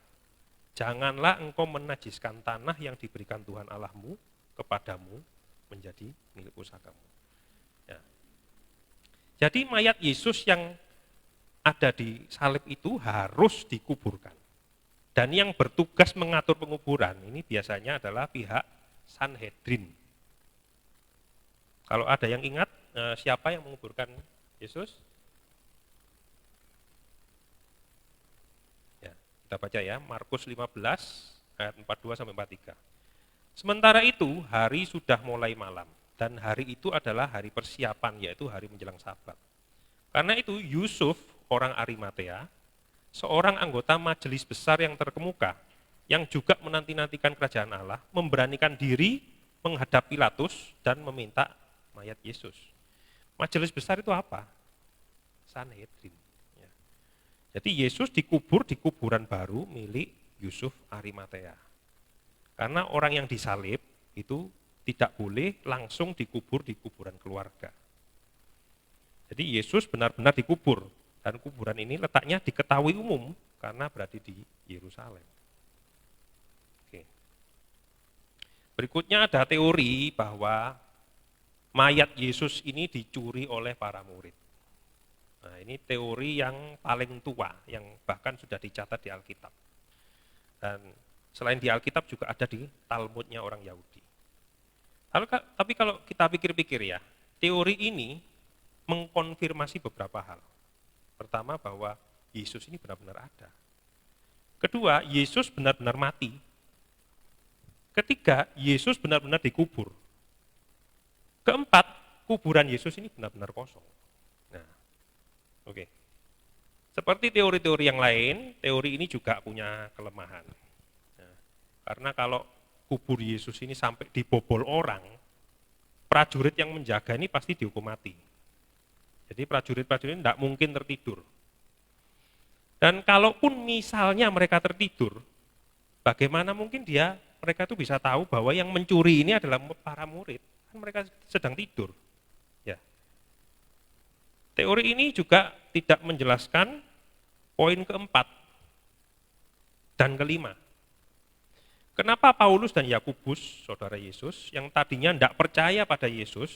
Janganlah engkau menajiskan tanah yang diberikan Tuhan Allahmu kepadamu menjadi milik pusakamu. Ya. Jadi mayat Yesus yang ada di salib itu harus dikuburkan. Dan yang bertugas mengatur penguburan ini biasanya adalah pihak Sanhedrin. Kalau ada yang ingat siapa yang menguburkan Yesus? Ya, kita baca ya, Markus 15 ayat 42 sampai 43. Sementara itu hari sudah mulai malam dan hari itu adalah hari persiapan, yaitu hari menjelang Sabat. Karena itu Yusuf orang Arimatea, seorang anggota majelis besar yang terkemuka, yang juga menanti-nantikan kerajaan Allah, memberanikan diri menghadap Pilatus dan meminta mayat Yesus. Majelis besar itu apa? Sanhedrin. Ya. Jadi Yesus dikubur di kuburan baru milik Yusuf Arimatea. Karena orang yang disalib itu tidak boleh langsung dikubur di kuburan keluarga. Jadi Yesus benar-benar dikubur, dan kuburan ini letaknya diketahui umum karena berada di Yerusalem. Oke. Berikutnya ada teori bahwa mayat Yesus ini dicuri oleh para murid. Nah, ini teori yang paling tua, yang bahkan sudah dicatat di Alkitab. Dan selain di Alkitab juga ada di Talmudnya orang Yahudi. Tapi kalau kita pikir-pikir ya, teori ini mengkonfirmasi beberapa hal. Pertama, bahwa Yesus ini benar-benar ada. Kedua, Yesus benar-benar mati. Ketiga, Yesus benar-benar dikubur. Keempat, kuburan Yesus ini benar-benar kosong. Nah, oke. Seperti teori-teori yang lain, teori ini juga punya kelemahan. Nah, karena kalau kubur Yesus ini sampai dibobol orang, prajurit yang menjaga ini pasti dihukum mati. Jadi prajurit-prajurit tidak mungkin tertidur. Dan kalaupun misalnya mereka tertidur, bagaimana mungkin mereka itu bisa tahu bahwa yang mencuri ini adalah para murid? Kan mereka sedang tidur. Ya. Teori ini juga tidak menjelaskan poin keempat dan kelima. Kenapa Paulus dan Yakobus, saudara Yesus, yang tadinya tidak percaya pada Yesus,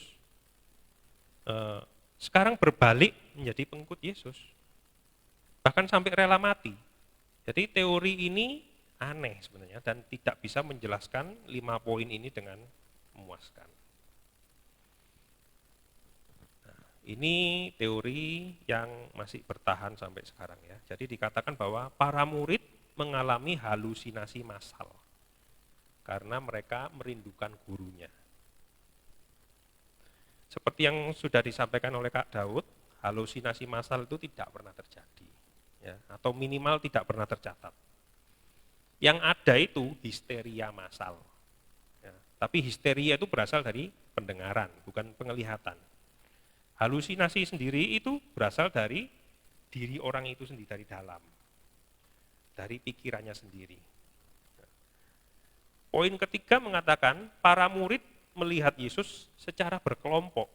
sekarang berbalik menjadi pengikut Yesus? Bahkan sampai rela mati. Jadi teori ini aneh sebenarnya dan tidak bisa menjelaskan 5 poin ini dengan memuaskan. Nah, ini teori yang masih bertahan sampai sekarang ya. Jadi dikatakan bahwa para murid mengalami halusinasi massal karena mereka merindukan gurunya. Seperti yang sudah disampaikan oleh Kak Daud, halusinasi massal itu tidak pernah terjadi, ya, atau minimal tidak pernah tercatat. Yang ada itu histeria massal. Ya, tapi histeria itu berasal dari pendengaran, bukan penglihatan. Halusinasi sendiri itu berasal dari diri orang itu sendiri, dari dalam, dari pikirannya sendiri. Poin ketiga mengatakan para murid melihat Yesus secara berkelompok.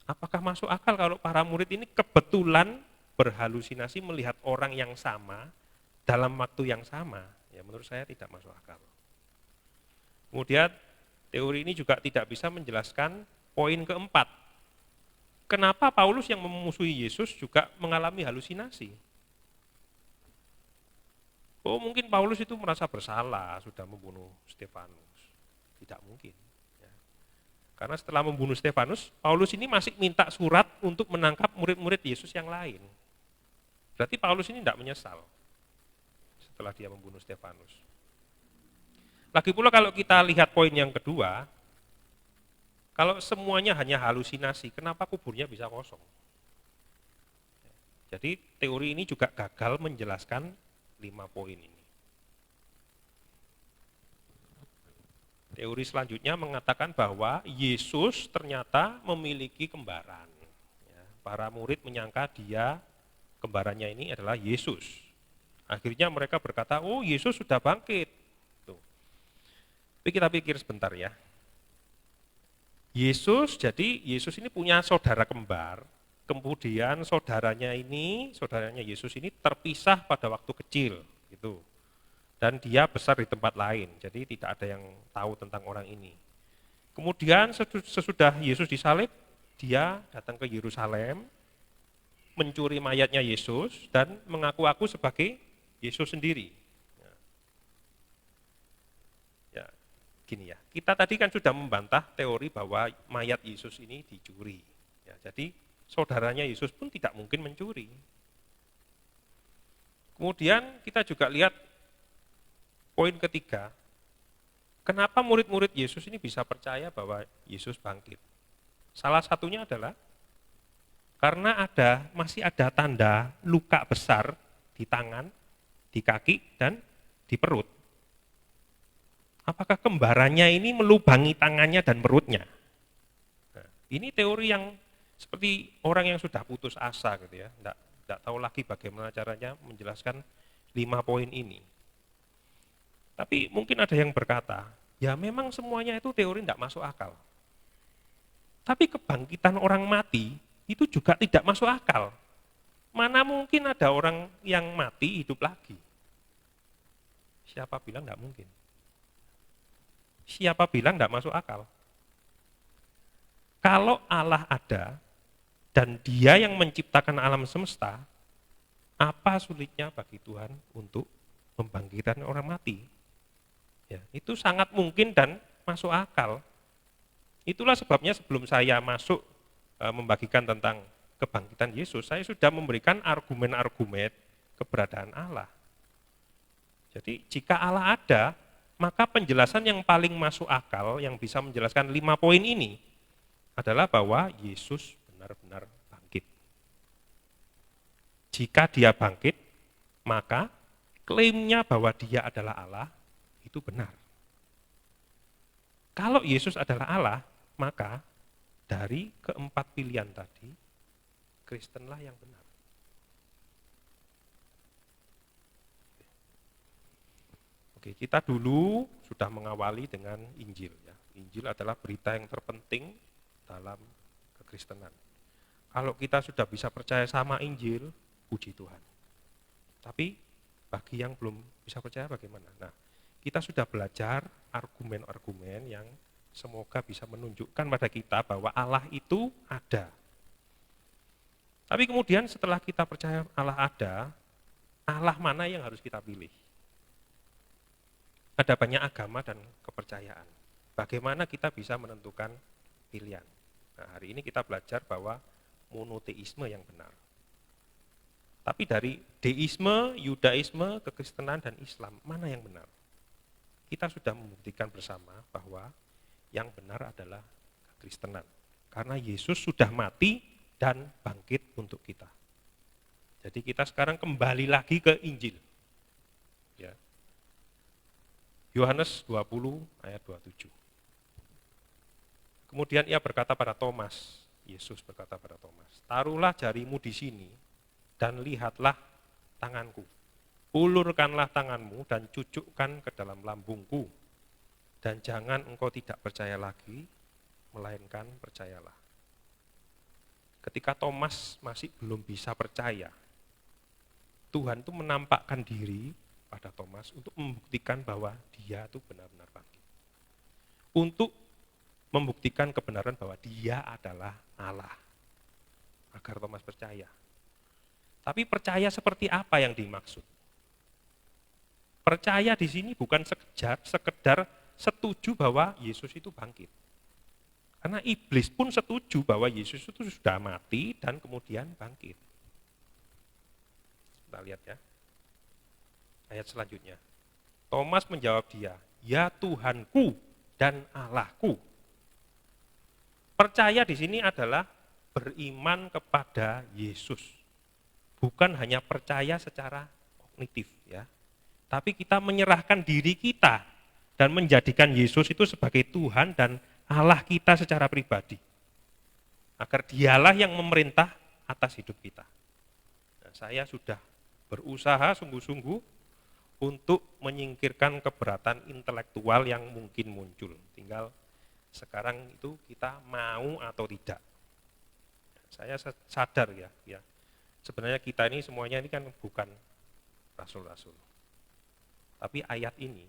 Apakah masuk akal kalau para murid ini kebetulan berhalusinasi melihat orang yang sama dalam waktu yang sama? Ya, menurut saya tidak masuk akal. Kemudian teori ini juga tidak bisa menjelaskan poin keempat. Kenapa Paulus yang memusuhi Yesus juga mengalami halusinasi? Oh mungkin Paulus itu merasa bersalah sudah membunuh Stefanus. Tidak mungkin. Ya. Karena setelah membunuh Stefanus, Paulus ini masih minta surat untuk menangkap murid-murid Yesus yang lain. Berarti Paulus ini tidak menyesal setelah dia membunuh Stefanus. Lagi pula kalau kita lihat poin yang kedua, kalau semuanya hanya halusinasi, kenapa kuburnya bisa kosong? Jadi teori ini juga gagal menjelaskan 5 poin ini. Teori selanjutnya mengatakan bahwa Yesus ternyata memiliki kembaran. Ya, para murid menyangka kembarannya ini adalah Yesus. Akhirnya mereka berkata, oh Yesus sudah bangkit. Tuh. Tapi kita pikir sebentar ya. Yesus ini punya saudara kembar. Kemudian saudaranya Yesus ini terpisah pada waktu kecil, gitu. Dan dia besar di tempat lain, jadi tidak ada yang tahu tentang orang ini. Kemudian sesudah Yesus disalib, dia datang ke Yerusalem, mencuri mayatnya Yesus dan mengaku-aku sebagai Yesus sendiri. Ya, gini ya, kita tadi kan sudah membantah teori bahwa mayat Yesus ini dicuri. Ya, jadi saudaranya Yesus pun tidak mungkin mencuri. Kemudian kita juga lihat poin ketiga, kenapa murid-murid Yesus ini bisa percaya bahwa Yesus bangkit? Salah satunya adalah karena masih ada tanda luka besar di tangan, di kaki, dan di perut. Apakah kembarannya ini melubangi tangannya dan perutnya? Nah, ini teori yang seperti orang yang sudah putus asa gitu ya, tidak tahu lagi bagaimana caranya menjelaskan 5 poin ini. Tapi mungkin ada yang berkata, ya memang semuanya itu teori tidak masuk akal. Tapi kebangkitan orang mati itu juga tidak masuk akal. Mana mungkin ada orang yang mati hidup lagi? Siapa bilang tidak mungkin? Siapa bilang tidak masuk akal? Kalau Allah ada, dan dia yang menciptakan alam semesta, apa sulitnya bagi Tuhan untuk membangkitkan orang mati? Ya, itu sangat mungkin dan masuk akal. Itulah sebabnya sebelum saya masuk membagikan tentang kebangkitan Yesus, saya sudah memberikan argumen-argumen keberadaan Allah. Jadi jika Allah ada, maka penjelasan yang paling masuk akal yang bisa menjelaskan 5 poin ini adalah bahwa Yesus benar-benar bangkit. Jika dia bangkit, maka klaimnya bahwa dia adalah Allah itu benar. Kalau Yesus adalah Allah, maka dari keempat pilihan tadi, Kristenlah yang benar. Oke, kita dulu sudah mengawali dengan Injil. Ya. Injil adalah berita yang terpenting dalam kekristenan. Kalau kita sudah bisa percaya sama Injil, puji Tuhan. Tapi bagi yang belum bisa percaya bagaimana? Nah, kita sudah belajar argumen-argumen yang semoga bisa menunjukkan pada kita bahwa Allah itu ada. Tapi kemudian setelah kita percaya Allah ada, Allah mana yang harus kita pilih? Ada banyak agama dan kepercayaan. Bagaimana kita bisa menentukan pilihan? Nah, hari ini kita belajar bahwa monoteisme yang benar. Tapi dari deisme, Yudaisme, kekristenan, dan Islam, mana yang benar? Kita sudah membuktikan bersama bahwa yang benar adalah kekristenan. Karena Yesus sudah mati dan bangkit untuk kita. Jadi kita sekarang kembali lagi ke Injil. Ya. Yohanes 20 ayat 27. Kemudian ia berkata pada Thomas, Yesus berkata pada Thomas, taruhlah jarimu di sini dan lihatlah tanganku. Ulurkanlah tanganmu dan cucukkan ke dalam lambungku. Dan jangan engkau tidak percaya lagi, melainkan percayalah. Ketika Thomas masih belum bisa percaya, Tuhan itu menampakkan diri pada Thomas untuk membuktikan bahwa dia itu benar-benar bangkit. Untuk membuktikan kebenaran bahwa dia adalah Allah. Agar Thomas percaya. Tapi percaya seperti apa yang dimaksud? Percaya di sini bukan sekedar setuju bahwa Yesus itu bangkit. Karena iblis pun setuju bahwa Yesus itu sudah mati dan kemudian bangkit. Kita lihat ya. Ayat selanjutnya. Thomas menjawab dia, "Ya Tuhanku dan Allahku." Percaya di sini adalah beriman kepada Yesus. Bukan hanya percaya secara kognitif ya. Tapi kita menyerahkan diri kita dan menjadikan Yesus itu sebagai Tuhan dan Allah kita secara pribadi. Agar dialah yang memerintah atas hidup kita. Nah, saya sudah berusaha sungguh-sungguh untuk menyingkirkan keberatan intelektual yang mungkin muncul. Tinggal sekarang itu kita mau atau tidak. Saya sadar ya. Sebenarnya kita ini semuanya ini kan bukan rasul-rasul. Tapi ayat ini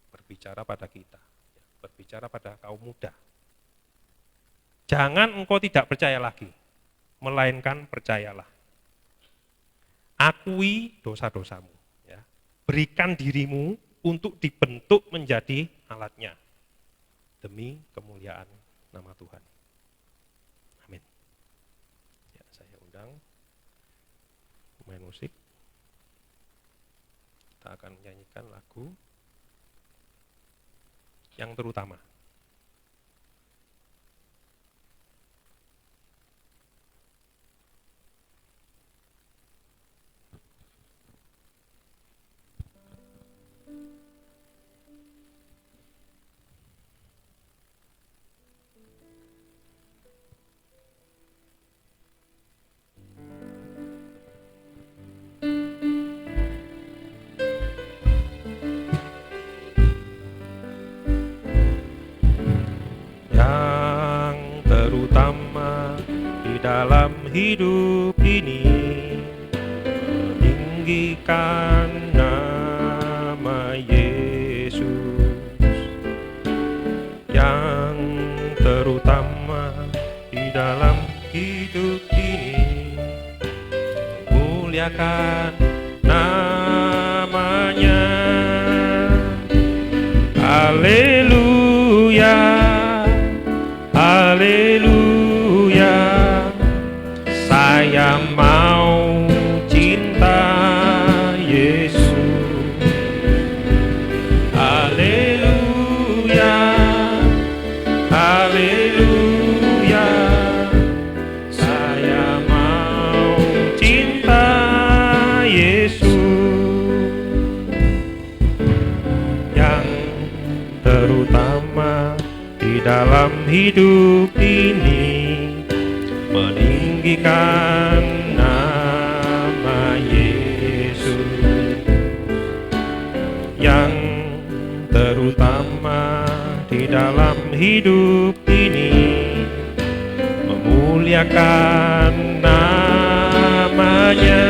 berbicara pada kita, berbicara pada kaum muda. Jangan engkau tidak percaya lagi, melainkan percayalah. Akui dosa-dosamu. Ya. Berikan dirimu untuk dibentuk menjadi alatnya. Demi kemuliaan nama Tuhan. Amin. Ya, saya undang pemain musik. Kita akan menyanyikan lagu yang terutama. Dalam hidup ini meninggikan nama Yesus. Yang terutama di dalam hidup ini memuliakan namanya. Haleluya, haleluya. Saya mau cinta Yesus. Haleluya, haleluya. Saya mau cinta Yesus. Yang terutama di dalam hidup ini meninggikan nama Yesus. Yang terutama di dalam hidup ini memuliakan namanya.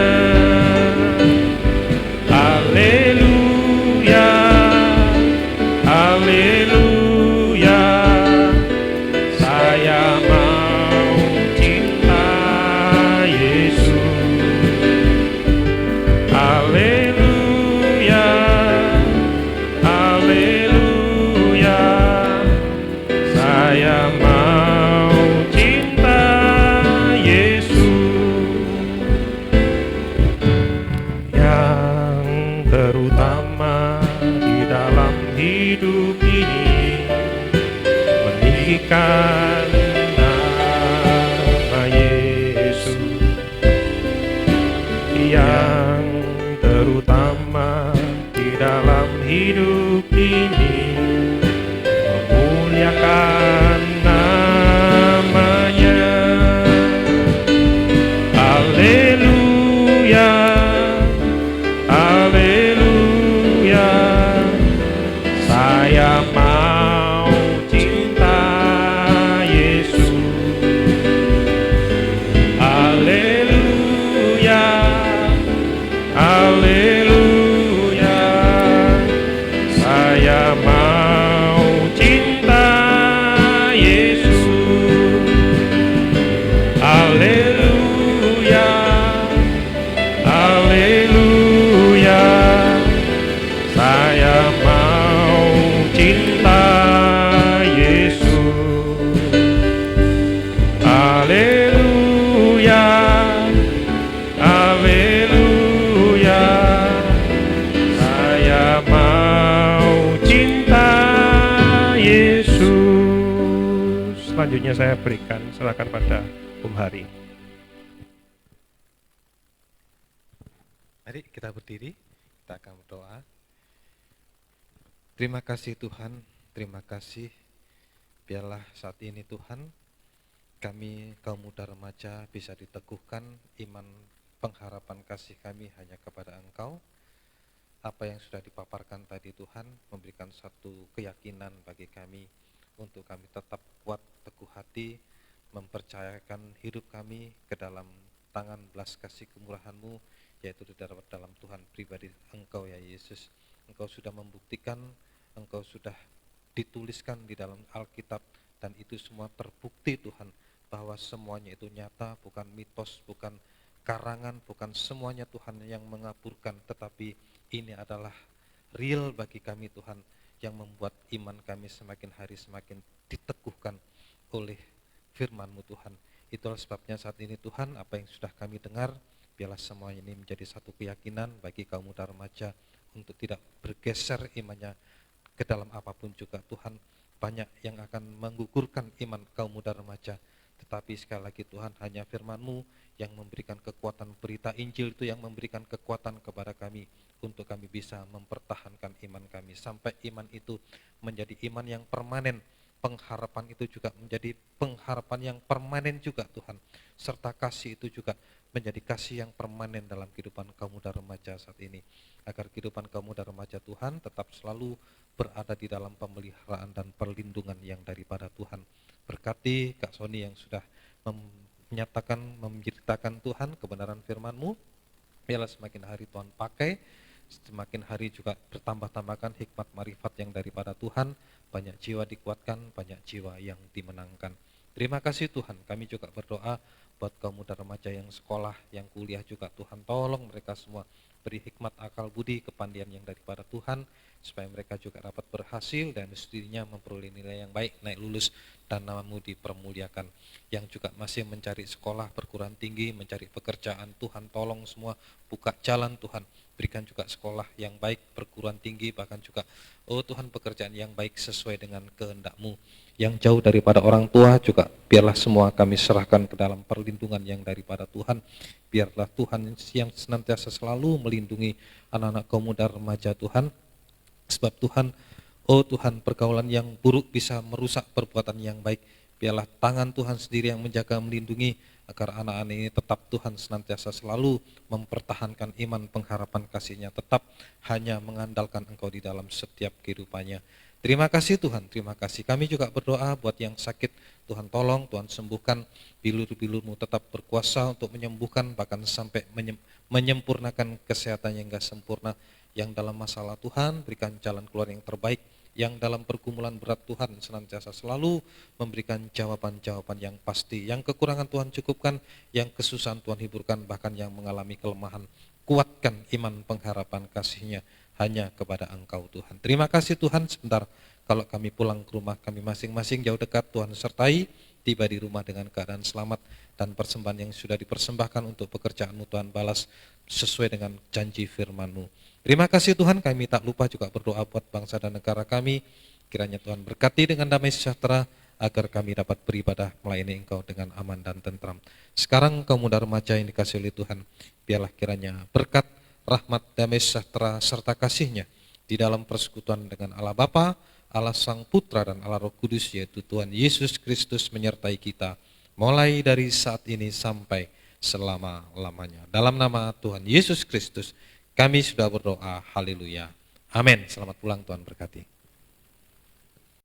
Haleluya, haleluya. Saya nama Yesus. Yang terutama di dalam hidup ini memuliakan namanya. Haleluya, haleluya. Saya mau cinta Yesus. selanjutnya saya serahkan pada Om Hari. Mari kita berdiri, kita akan berdoa. Terima kasih Tuhan, terima kasih. Biarlah saat ini Tuhan, kami kaum muda remaja bisa diteguhkan iman pengharapan kasih kami hanya kepada Engkau. Apa yang sudah dipaparkan tadi Tuhan memberikan satu keyakinan bagi kami untuk kami tetap kuat, teguh hati, mempercayakan hidup kami ke dalam tangan belas kasih kemurahan-Mu, yaitu di dalam Tuhan pribadi Engkau ya Yesus. Engkau sudah membuktikan, Engkau sudah dituliskan di dalam Alkitab, dan itu semua terbukti Tuhan, bahwa semuanya itu nyata, bukan mitos, bukan karangan, bukan semuanya Tuhan yang mengaburkan, tetapi ini adalah real bagi kami Tuhan, yang membuat iman kami semakin hari semakin diteguhkan oleh firman-Mu Tuhan. Itulah sebabnya saat ini Tuhan, apa yang sudah kami dengar, biarlah semua ini menjadi satu keyakinan bagi kaum muda remaja untuk tidak bergeser imannya ke dalam apapun juga Tuhan. Banyak yang akan menggugurkan iman kaum muda remaja, tetapi sekali lagi Tuhan, hanya firman-Mu yang memberikan kekuatan, berita Injil itu yang memberikan kekuatan kepada kami untuk kami bisa mempertahankan iman kami sampai iman itu menjadi iman yang permanen. Pengharapan itu juga menjadi pengharapan yang permanen juga Tuhan, serta kasih itu juga menjadi kasih yang permanen dalam kehidupan kaum muda remaja saat ini, agar kehidupan kaum muda remaja Tuhan tetap selalu berada di dalam pemeliharaan dan perlindungan yang daripada Tuhan. Berkati Kak Sony yang sudah menyatakan, menceritakan Tuhan kebenaran firman-Mu, biarlah semakin hari Tuhan pakai, semakin hari juga bertambah-tambahkan hikmat marifat yang daripada Tuhan, banyak jiwa dikuatkan, banyak jiwa yang dimenangkan. Terima kasih Tuhan, kami juga berdoa buat kaum muda remaja yang sekolah, yang kuliah juga Tuhan, tolong mereka semua beri hikmat, akal budi, kepandian yang daripada Tuhan, supaya mereka juga dapat berhasil dan studinya memperoleh nilai yang baik, naik lulus, dan nama-Mu dipermuliakan. Yang juga masih mencari sekolah perguruan tinggi, mencari pekerjaan, Tuhan tolong semua buka jalan Tuhan, berikan juga sekolah yang baik, perguruan tinggi, bahkan juga Tuhan pekerjaan yang baik sesuai dengan kehendak-Mu. Yang jauh daripada orang tua juga biarlah semua kami serahkan ke dalam perlindungan yang daripada Tuhan. Biarlah Tuhan yang senantiasa selalu melindungi anak-anak kaum muda remaja Tuhan. Sebab Tuhan, Tuhan, pergaulan yang buruk bisa merusak perbuatan yang baik. Biarlah tangan Tuhan sendiri yang menjaga, melindungi, agar anak-anak ini tetap Tuhan senantiasa selalu mempertahankan iman pengharapan kasih-Nya, tetap hanya mengandalkan Engkau di dalam setiap kehidupannya. Terima kasih Tuhan, terima kasih. Kami juga berdoa buat yang sakit, Tuhan tolong, Tuhan sembuhkan, bilur-bilur-Mu tetap berkuasa untuk menyembuhkan, bahkan sampai menyempurnakan kesehatan yang enggak sempurna. Yang dalam masalah Tuhan, berikan jalan keluar yang terbaik. Yang dalam pergumulan berat Tuhan, senantiasa selalu memberikan jawaban-jawaban yang pasti. Yang kekurangan Tuhan cukupkan, yang kesusahan Tuhan hiburkan, bahkan yang mengalami kelemahan, kuatkan iman pengharapan kasih-Nya hanya kepada Engkau Tuhan. Terima kasih Tuhan. Sebentar kalau kami pulang ke rumah kami masing-masing jauh dekat, Tuhan sertai, tiba di rumah dengan keadaan selamat, dan persembahan yang sudah dipersembahkan untuk pekerjaan-Mu Tuhan balas sesuai dengan janji firman-Mu. Terima kasih Tuhan, kami tak lupa juga berdoa buat bangsa dan negara kami. Kiranya Tuhan berkati dengan damai sejahtera, agar kami dapat beribadah melayani Engkau dengan aman dan tentram. Sekarang kaum muda remaja yang dikasihi oleh Tuhan, biarlah kiranya berkat, rahmat, damai sejahtera serta kasih-Nya di dalam persekutuan dengan Allah Bapa, Allah Sang Putra dan Allah Roh Kudus, yaitu Tuhan Yesus Kristus menyertai kita mulai dari saat ini sampai selama-lamanya. Dalam nama Tuhan Yesus Kristus kami sudah berdoa, haleluya, amin. Selamat pulang, Tuhan berkati.